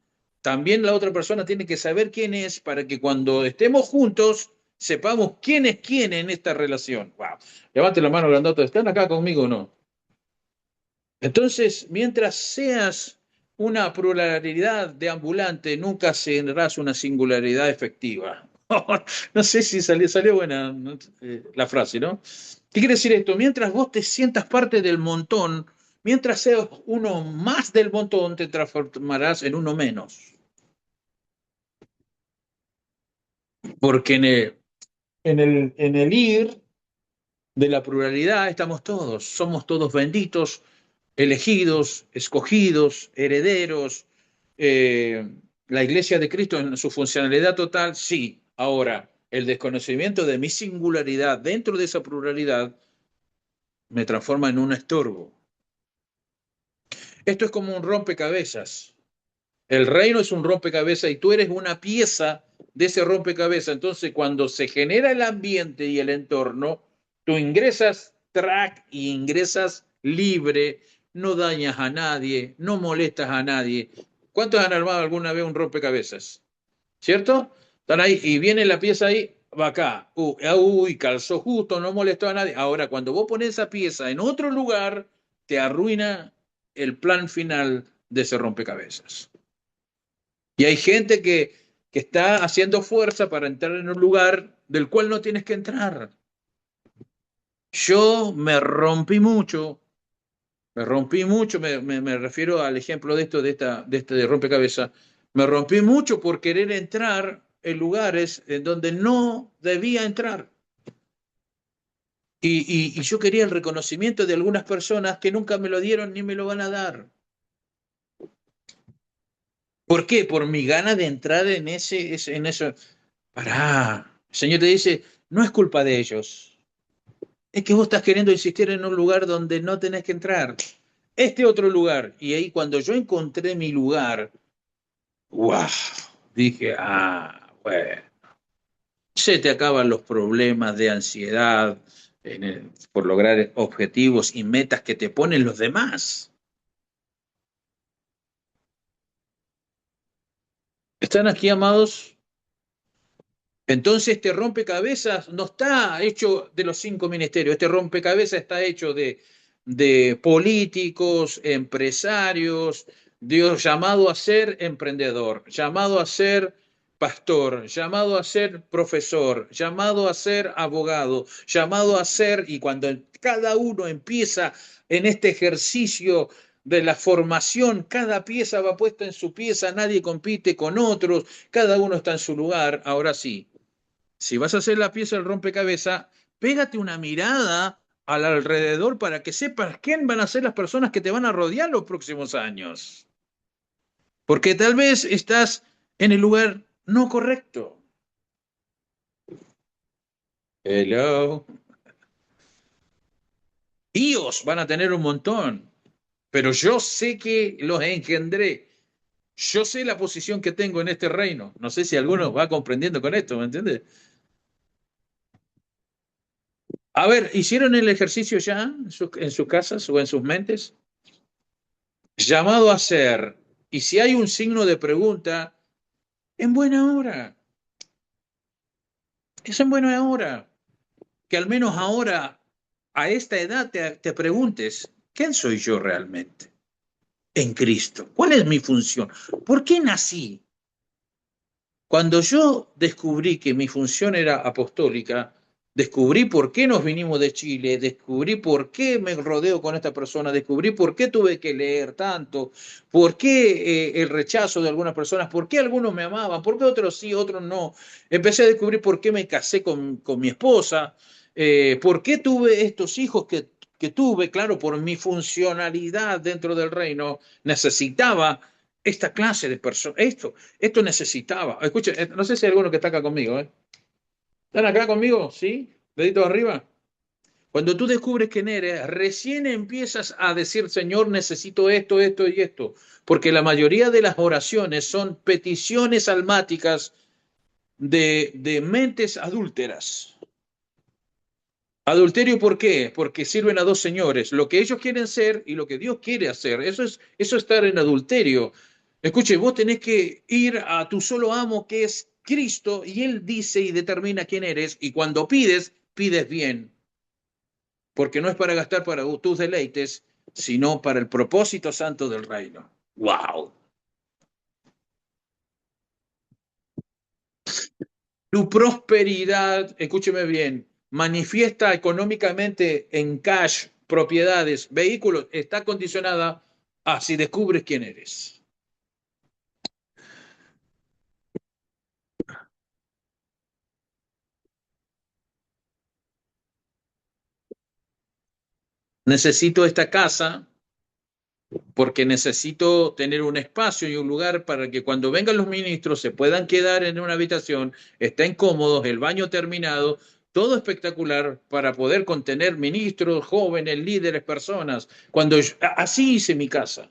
también la otra persona tiene que saber quién es para que cuando estemos juntos sepamos quién es quién en esta relación. Wow. Levante la mano, grandota. ¿Están acá conmigo o no? Entonces, mientras seas una pluralidad de ambulante, nunca serás una singularidad efectiva. No sé si salió buena la frase, ¿no? ¿Qué quiere decir esto? Mientras vos te sientas parte del montón, mientras seas uno más del montón, te transformarás en uno menos. Porque en el ir de la pluralidad estamos todos, somos todos benditos, elegidos, escogidos, herederos. Eh, la iglesia de Cristo en su funcionalidad total, sí. Ahora, el desconocimiento de mi singularidad dentro de esa pluralidad me transforma en un estorbo. Esto es como un rompecabezas. El reino es un rompecabezas y tú eres una pieza de ese rompecabezas. Entonces, cuando se genera el ambiente y el entorno, tú ingresas track y ingresas libre, no dañas a nadie, no molestas a nadie. ¿Cuántos han armado alguna vez un rompecabezas? ¿Cierto? Están ahí y viene la pieza ahí, va acá. Uy, calzó justo, no molestó a nadie. Ahora, cuando vos pones esa pieza en otro lugar, te arruina el plan final de ese rompecabezas. Y hay gente que está haciendo fuerza para entrar en un lugar del cual no tienes que entrar. Yo me rompí mucho, me refiero al ejemplo de esto, de rompecabezas, me rompí mucho por querer entrar en lugares en donde no debía entrar. Y yo quería el reconocimiento de algunas personas que nunca me lo dieron ni me lo van a dar. ¿Por qué? Por mi gana de entrar en eso. Pará. El Señor te dice, no es culpa de ellos. Es que vos estás queriendo insistir en un lugar donde no tenés que entrar. Este otro lugar. Y ahí cuando yo encontré mi lugar, ¡wow! Dije, bueno, se te acaban los problemas de ansiedad por lograr objetivos y metas que te ponen los demás. ¿Están aquí, amados? Entonces, este rompecabezas no está hecho de los 5 ministerios, este rompecabezas está hecho de políticos, empresarios, Dios llamado a ser emprendedor, llamado a ser pastor, llamado a ser profesor, llamado a ser abogado, llamado a ser, y cuando cada uno empieza en este ejercicio de la formación, cada pieza va puesta en su pieza, nadie compite con otros, cada uno está en su lugar, ahora sí. Si vas a hacer la pieza del rompecabezas, pégate una mirada al alrededor para que sepas quién van a ser las personas que te van a rodear los próximos años. Porque tal vez estás en el lugar no correcto. Hello. Tíos van a tener un montón, pero yo sé que los engendré. Yo sé la posición que tengo en este reino. No sé si alguno va comprendiendo con esto, ¿me entiendes? A ver, ¿hicieron el ejercicio ya en sus casas o en sus mentes? Llamado a ser. Y si hay un signo de pregunta, en buena hora. Es en buena hora. Que al menos ahora, a esta edad, te preguntes, ¿quién soy yo realmente en Cristo? ¿Cuál es mi función? ¿Por qué nací? Cuando yo descubrí que mi función era apostólica, descubrí por qué nos vinimos de Chile, descubrí por qué me rodeo con esta persona, descubrí por qué tuve que leer tanto, por qué el rechazo de algunas personas, por qué algunos me amaban, por qué otros sí, otros no. Empecé a descubrir por qué me casé con mi esposa, por qué tuve estos hijos que tuve, claro, por mi funcionalidad dentro del reino, necesitaba esta clase de personas, esto necesitaba. Escuche, no sé si hay alguno que está acá conmigo, ¿eh? ¿Están acá conmigo? ¿Sí? Deditos arriba. Cuando tú descubres quién eres, recién empiezas a decir, Señor, necesito esto, esto y esto. Porque la mayoría de las oraciones son peticiones almáticas de mentes adúlteras. Adulterio, ¿por qué? Porque sirven a dos señores, lo que ellos quieren ser y lo que Dios quiere hacer. Eso es estar en adulterio. Escuche, vos tenés que ir a tu solo amo, que es Cristo, y Él dice y determina quién eres, y cuando pides, pides bien, porque no es para gastar para tus deleites, sino para el propósito santo del reino. ¡Wow! Tu prosperidad, escúcheme bien, manifiesta económicamente en cash, propiedades, vehículos, está condicionada a si descubres quién eres. Necesito esta casa porque necesito tener un espacio y un lugar para que cuando vengan los ministros se puedan quedar en una habitación, estén cómodos, el baño terminado, todo espectacular para poder contener ministros, jóvenes, líderes, personas. Así hice mi casa.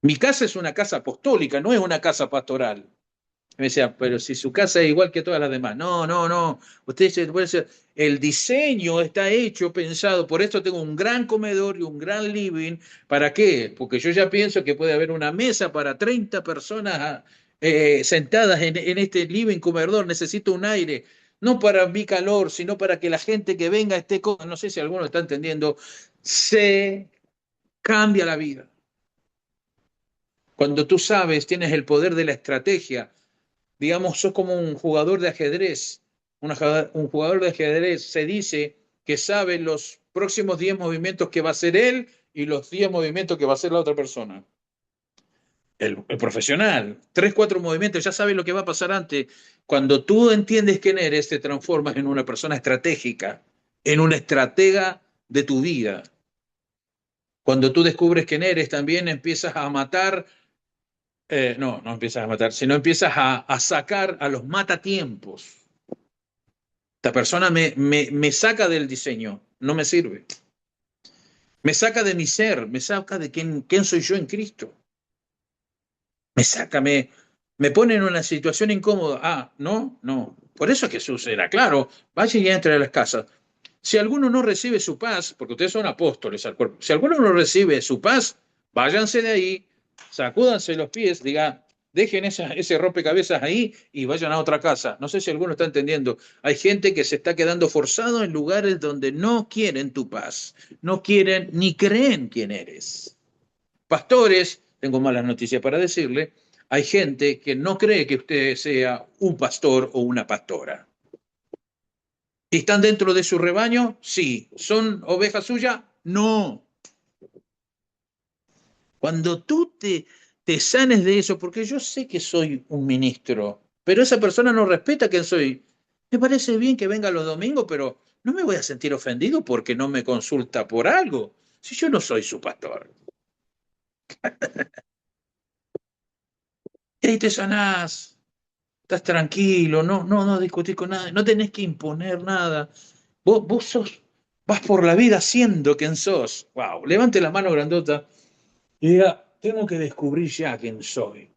Mi casa es una casa apostólica, no es una casa pastoral. Me decía, pero si su casa es igual que todas las demás. No, no, no. Usted puede ser. El diseño está hecho, pensado. Por esto tengo un gran comedor y un gran living. ¿Para qué? Porque yo ya pienso que puede haber una mesa para 30 personas sentadas en este living comedor. Necesito un aire. No para mi calor, sino para que la gente que venga esté cómoda. No sé si alguno está entendiendo. Se cambia la vida. Cuando tú sabes, tienes el poder de la estrategia, digamos, sos como un jugador de ajedrez. Un jugador de ajedrez se dice que sabe los próximos 10 movimientos que va a hacer él y los 10 movimientos que va a hacer la otra persona. El profesional, 3, 4 movimientos, ya sabe lo que va a pasar antes. Cuando tú entiendes quién eres, te transformas en una persona estratégica, en una estratega de tu vida. Cuando tú descubres quién eres, también empiezas a matar, no, no empiezas a matar, sino empiezas a sacar a los matatiempos. Esta persona me saca del diseño, no me sirve. Me saca de mi ser, me saca de quién soy yo en Cristo. Me pone en una situación incómoda. Ah, no, no. Por eso Jesús era claro, vaya y entre a las casas. Si alguno no recibe su paz, porque ustedes son apóstoles al cuerpo, si alguno no recibe su paz, váyanse de ahí, sacúdanse los pies, diga, dejen ese rompecabezas ahí y vayan a otra casa. No sé si alguno está entendiendo. Hay gente que se está quedando forzado en lugares donde no quieren tu paz, no quieren ni creen quién eres. Pastores, tengo malas noticias para decirle, hay gente que no cree que usted sea un pastor o una pastora. ¿Están dentro de su rebaño? Sí. ¿Son ovejas suyas? No. Cuando te sanes de eso, porque yo sé que soy un ministro, pero esa persona no respeta quién soy. Me parece bien que venga los domingos, pero no me voy a sentir ofendido porque no me consulta por algo, si yo no soy su pastor. Y ahí te sanás, estás tranquilo, no discutís con nadie, no tenés que imponer nada. Vos vas por la vida siendo quien sos. Wow, levante la mano grandota y diga, tengo que descubrir ya quién soy.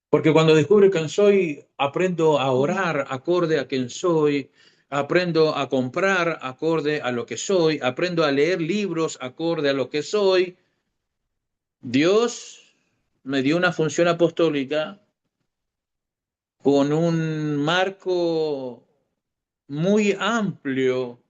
Porque cuando descubro quién soy, aprendo a orar acorde a quién soy, aprendo a comprar acorde a lo que soy, aprendo a leer libros acorde a lo que soy. Dios me dio una función apostólica con un marco muy amplio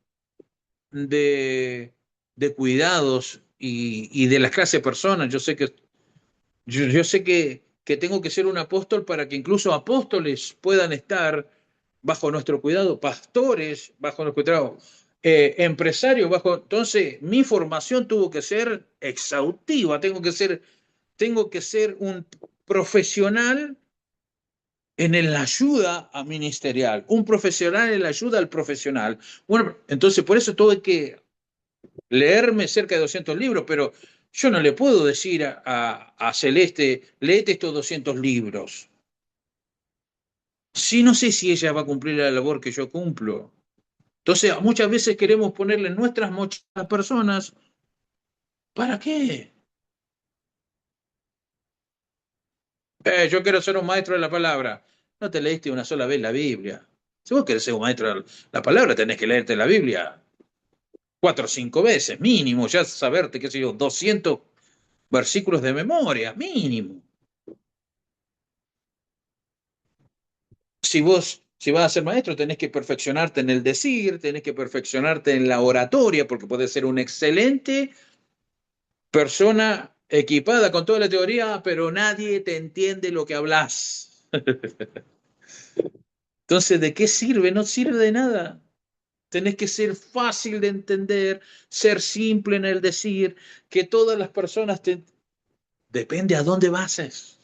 de, de cuidados y de las clases de personas. Yo sé que tengo que ser un apóstol para que incluso apóstoles puedan estar bajo nuestro cuidado, pastores bajo nuestro cuidado, empresarios bajo. Entonces, mi formación tuvo que ser exhaustiva, tengo que ser un profesional en la ayuda a ministerial, un profesional en la ayuda al profesional. Bueno, entonces por eso tuve que leerme cerca de 200 libros, pero yo no le puedo decir a Celeste, léete estos 200 libros. Si no sé si ella va a cumplir la labor que yo cumplo. Entonces, muchas veces queremos ponerle nuestras mochilas a las personas. ¿Para qué? Yo quiero ser un maestro de la palabra. No te leíste una sola vez la Biblia. Si vos querés ser un maestro de la palabra, tenés que leerte la Biblia 4 o 5 veces, mínimo, ya saberte, qué sé yo, 200 versículos de memoria, mínimo. Si vas a ser maestro, tenés que perfeccionarte en el decir, tenés que perfeccionarte en la oratoria, porque puedes ser un excelente Persona equipada con toda la teoría, pero nadie te entiende lo que hablas. Entonces, ¿de qué sirve? No sirve de nada. Tenés que ser fácil de entender, ser simple en el decir, que todas las personas te... Depende a dónde vases,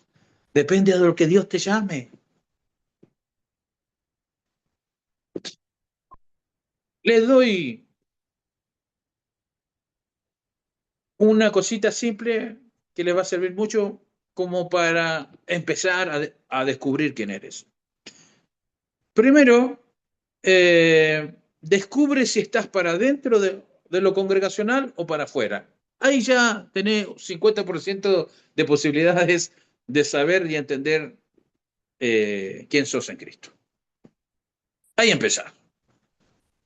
depende a lo que Dios te llame. Les doy una cosita simple que les va a servir mucho como para empezar a descubrir quién eres. Primero, descubre si estás para dentro de lo congregacional o para afuera. Ahí ya tenés 50% de posibilidades de saber y entender quién sos en Cristo. Ahí empezar.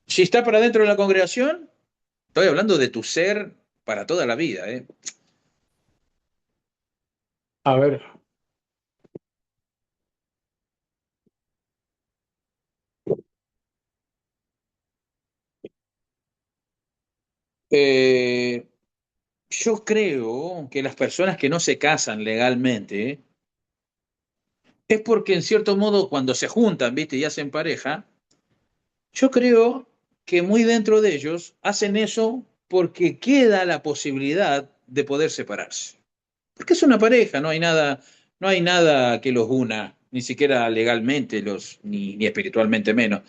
Si estás para dentro de la congregación, estoy hablando de tu ser para toda la vida. A ver. Eh, yo creo que las personas que no se casan legalmente es porque en cierto modo cuando se juntan, ¿viste? Y hacen pareja, yo creo que muy dentro de ellos hacen eso porque queda la posibilidad de poder separarse. Porque es una pareja, no hay nada que los una, ni siquiera legalmente, ni espiritualmente menos.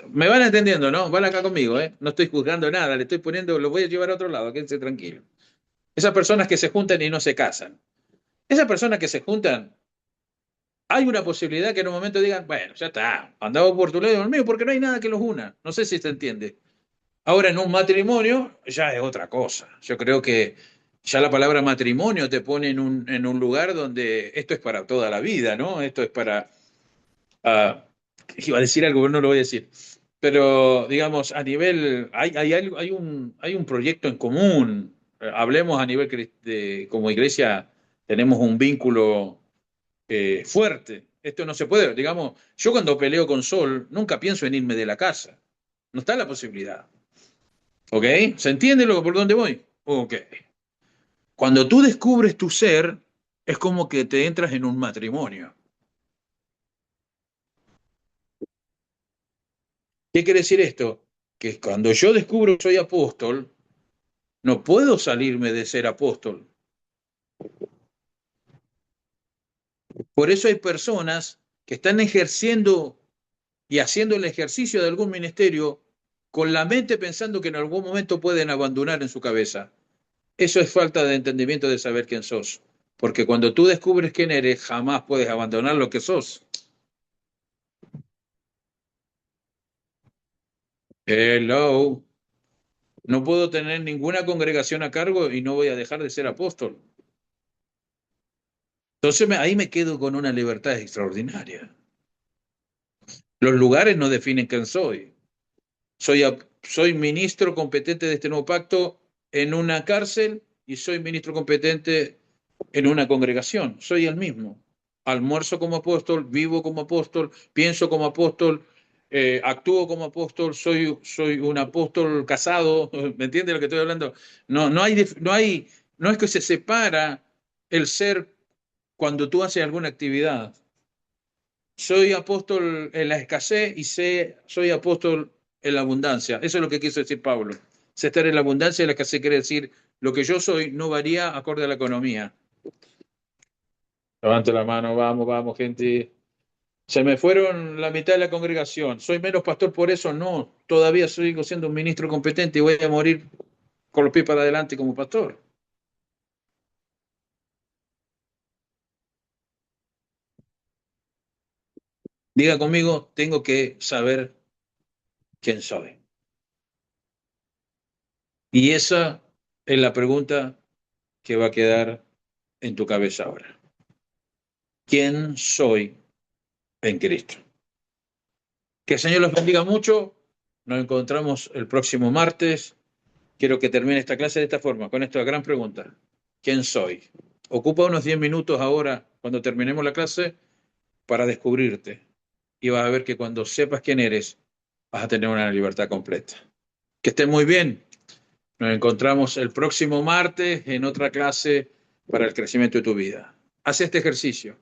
Me van entendiendo, ¿no? Van acá conmigo, ¿eh? No estoy juzgando nada, le estoy poniendo, lo voy a llevar a otro lado, quédense tranquilo. Esas personas que se juntan y no se casan. Esas personas que se juntan, hay una posibilidad que en un momento digan, bueno, ya está, andamos por tu lado y por el mío, porque no hay nada que los una. No sé si se entiende. Ahora, en un matrimonio ya es otra cosa. Yo creo que ya la palabra matrimonio te pone en un lugar donde esto es para toda la vida, ¿no? Esto es para... ah, iba a decir algo, pero no lo voy a decir. Pero, digamos, a nivel... hay un proyecto en común. Hablemos a nivel como iglesia, tenemos un vínculo fuerte. Esto no se puede, digamos, yo cuando peleo con Sol, nunca pienso en irme de la casa. No está la posibilidad. ¿Ok? ¿Se entiende por dónde voy? Ok. Cuando tú descubres tu ser, es como que te entras en un matrimonio. ¿Qué quiere decir esto? Que cuando yo descubro que soy apóstol, no puedo salirme de ser apóstol. Por eso hay personas que están ejerciendo y haciendo el ejercicio de algún ministerio con la mente pensando que en algún momento pueden abandonar en su cabeza. Eso es falta de entendimiento de saber quién sos. Porque cuando tú descubres quién eres, jamás puedes abandonar lo que sos. Hello. No puedo tener ninguna congregación a cargo y no voy a dejar de ser apóstol. Entonces ahí me quedo con una libertad extraordinaria. Los lugares no definen quién soy. Soy ministro competente de este nuevo pacto en una cárcel y soy ministro competente en una congregación. Soy el mismo. Almuerzo como apóstol, vivo como apóstol, pienso como apóstol, actúo como apóstol, soy un apóstol casado. ¿Me entiendes lo que estoy hablando? No es que se separa el ser cuando tú haces alguna actividad. Soy apóstol en la escasez y soy apóstol en la abundancia. Eso es lo que quiso decir Pablo. Se estar en la abundancia y la escasez quiere decir lo que yo soy no varía acorde a la economía. Levante la mano, vamos, vamos, gente. Se me fueron la mitad de la congregación. ¿Soy menos pastor por eso? No. Todavía sigo siendo un ministro competente y voy a morir con los pies para adelante como pastor. Diga conmigo, tengo que saber quién soy. Y esa es la pregunta que va a quedar en tu cabeza ahora. ¿Quién soy en Cristo? Que el Señor los bendiga mucho. Nos encontramos el próximo martes. Quiero que termine esta clase de esta forma, con esta gran pregunta. ¿Quién soy? Ocupa unos 10 minutos ahora, cuando terminemos la clase, para descubrirte. Y vas a ver que cuando sepas quién eres, vas a tener una libertad completa. Que estés muy bien. Nos encontramos el próximo martes en otra clase para el crecimiento de tu vida. Haz este ejercicio.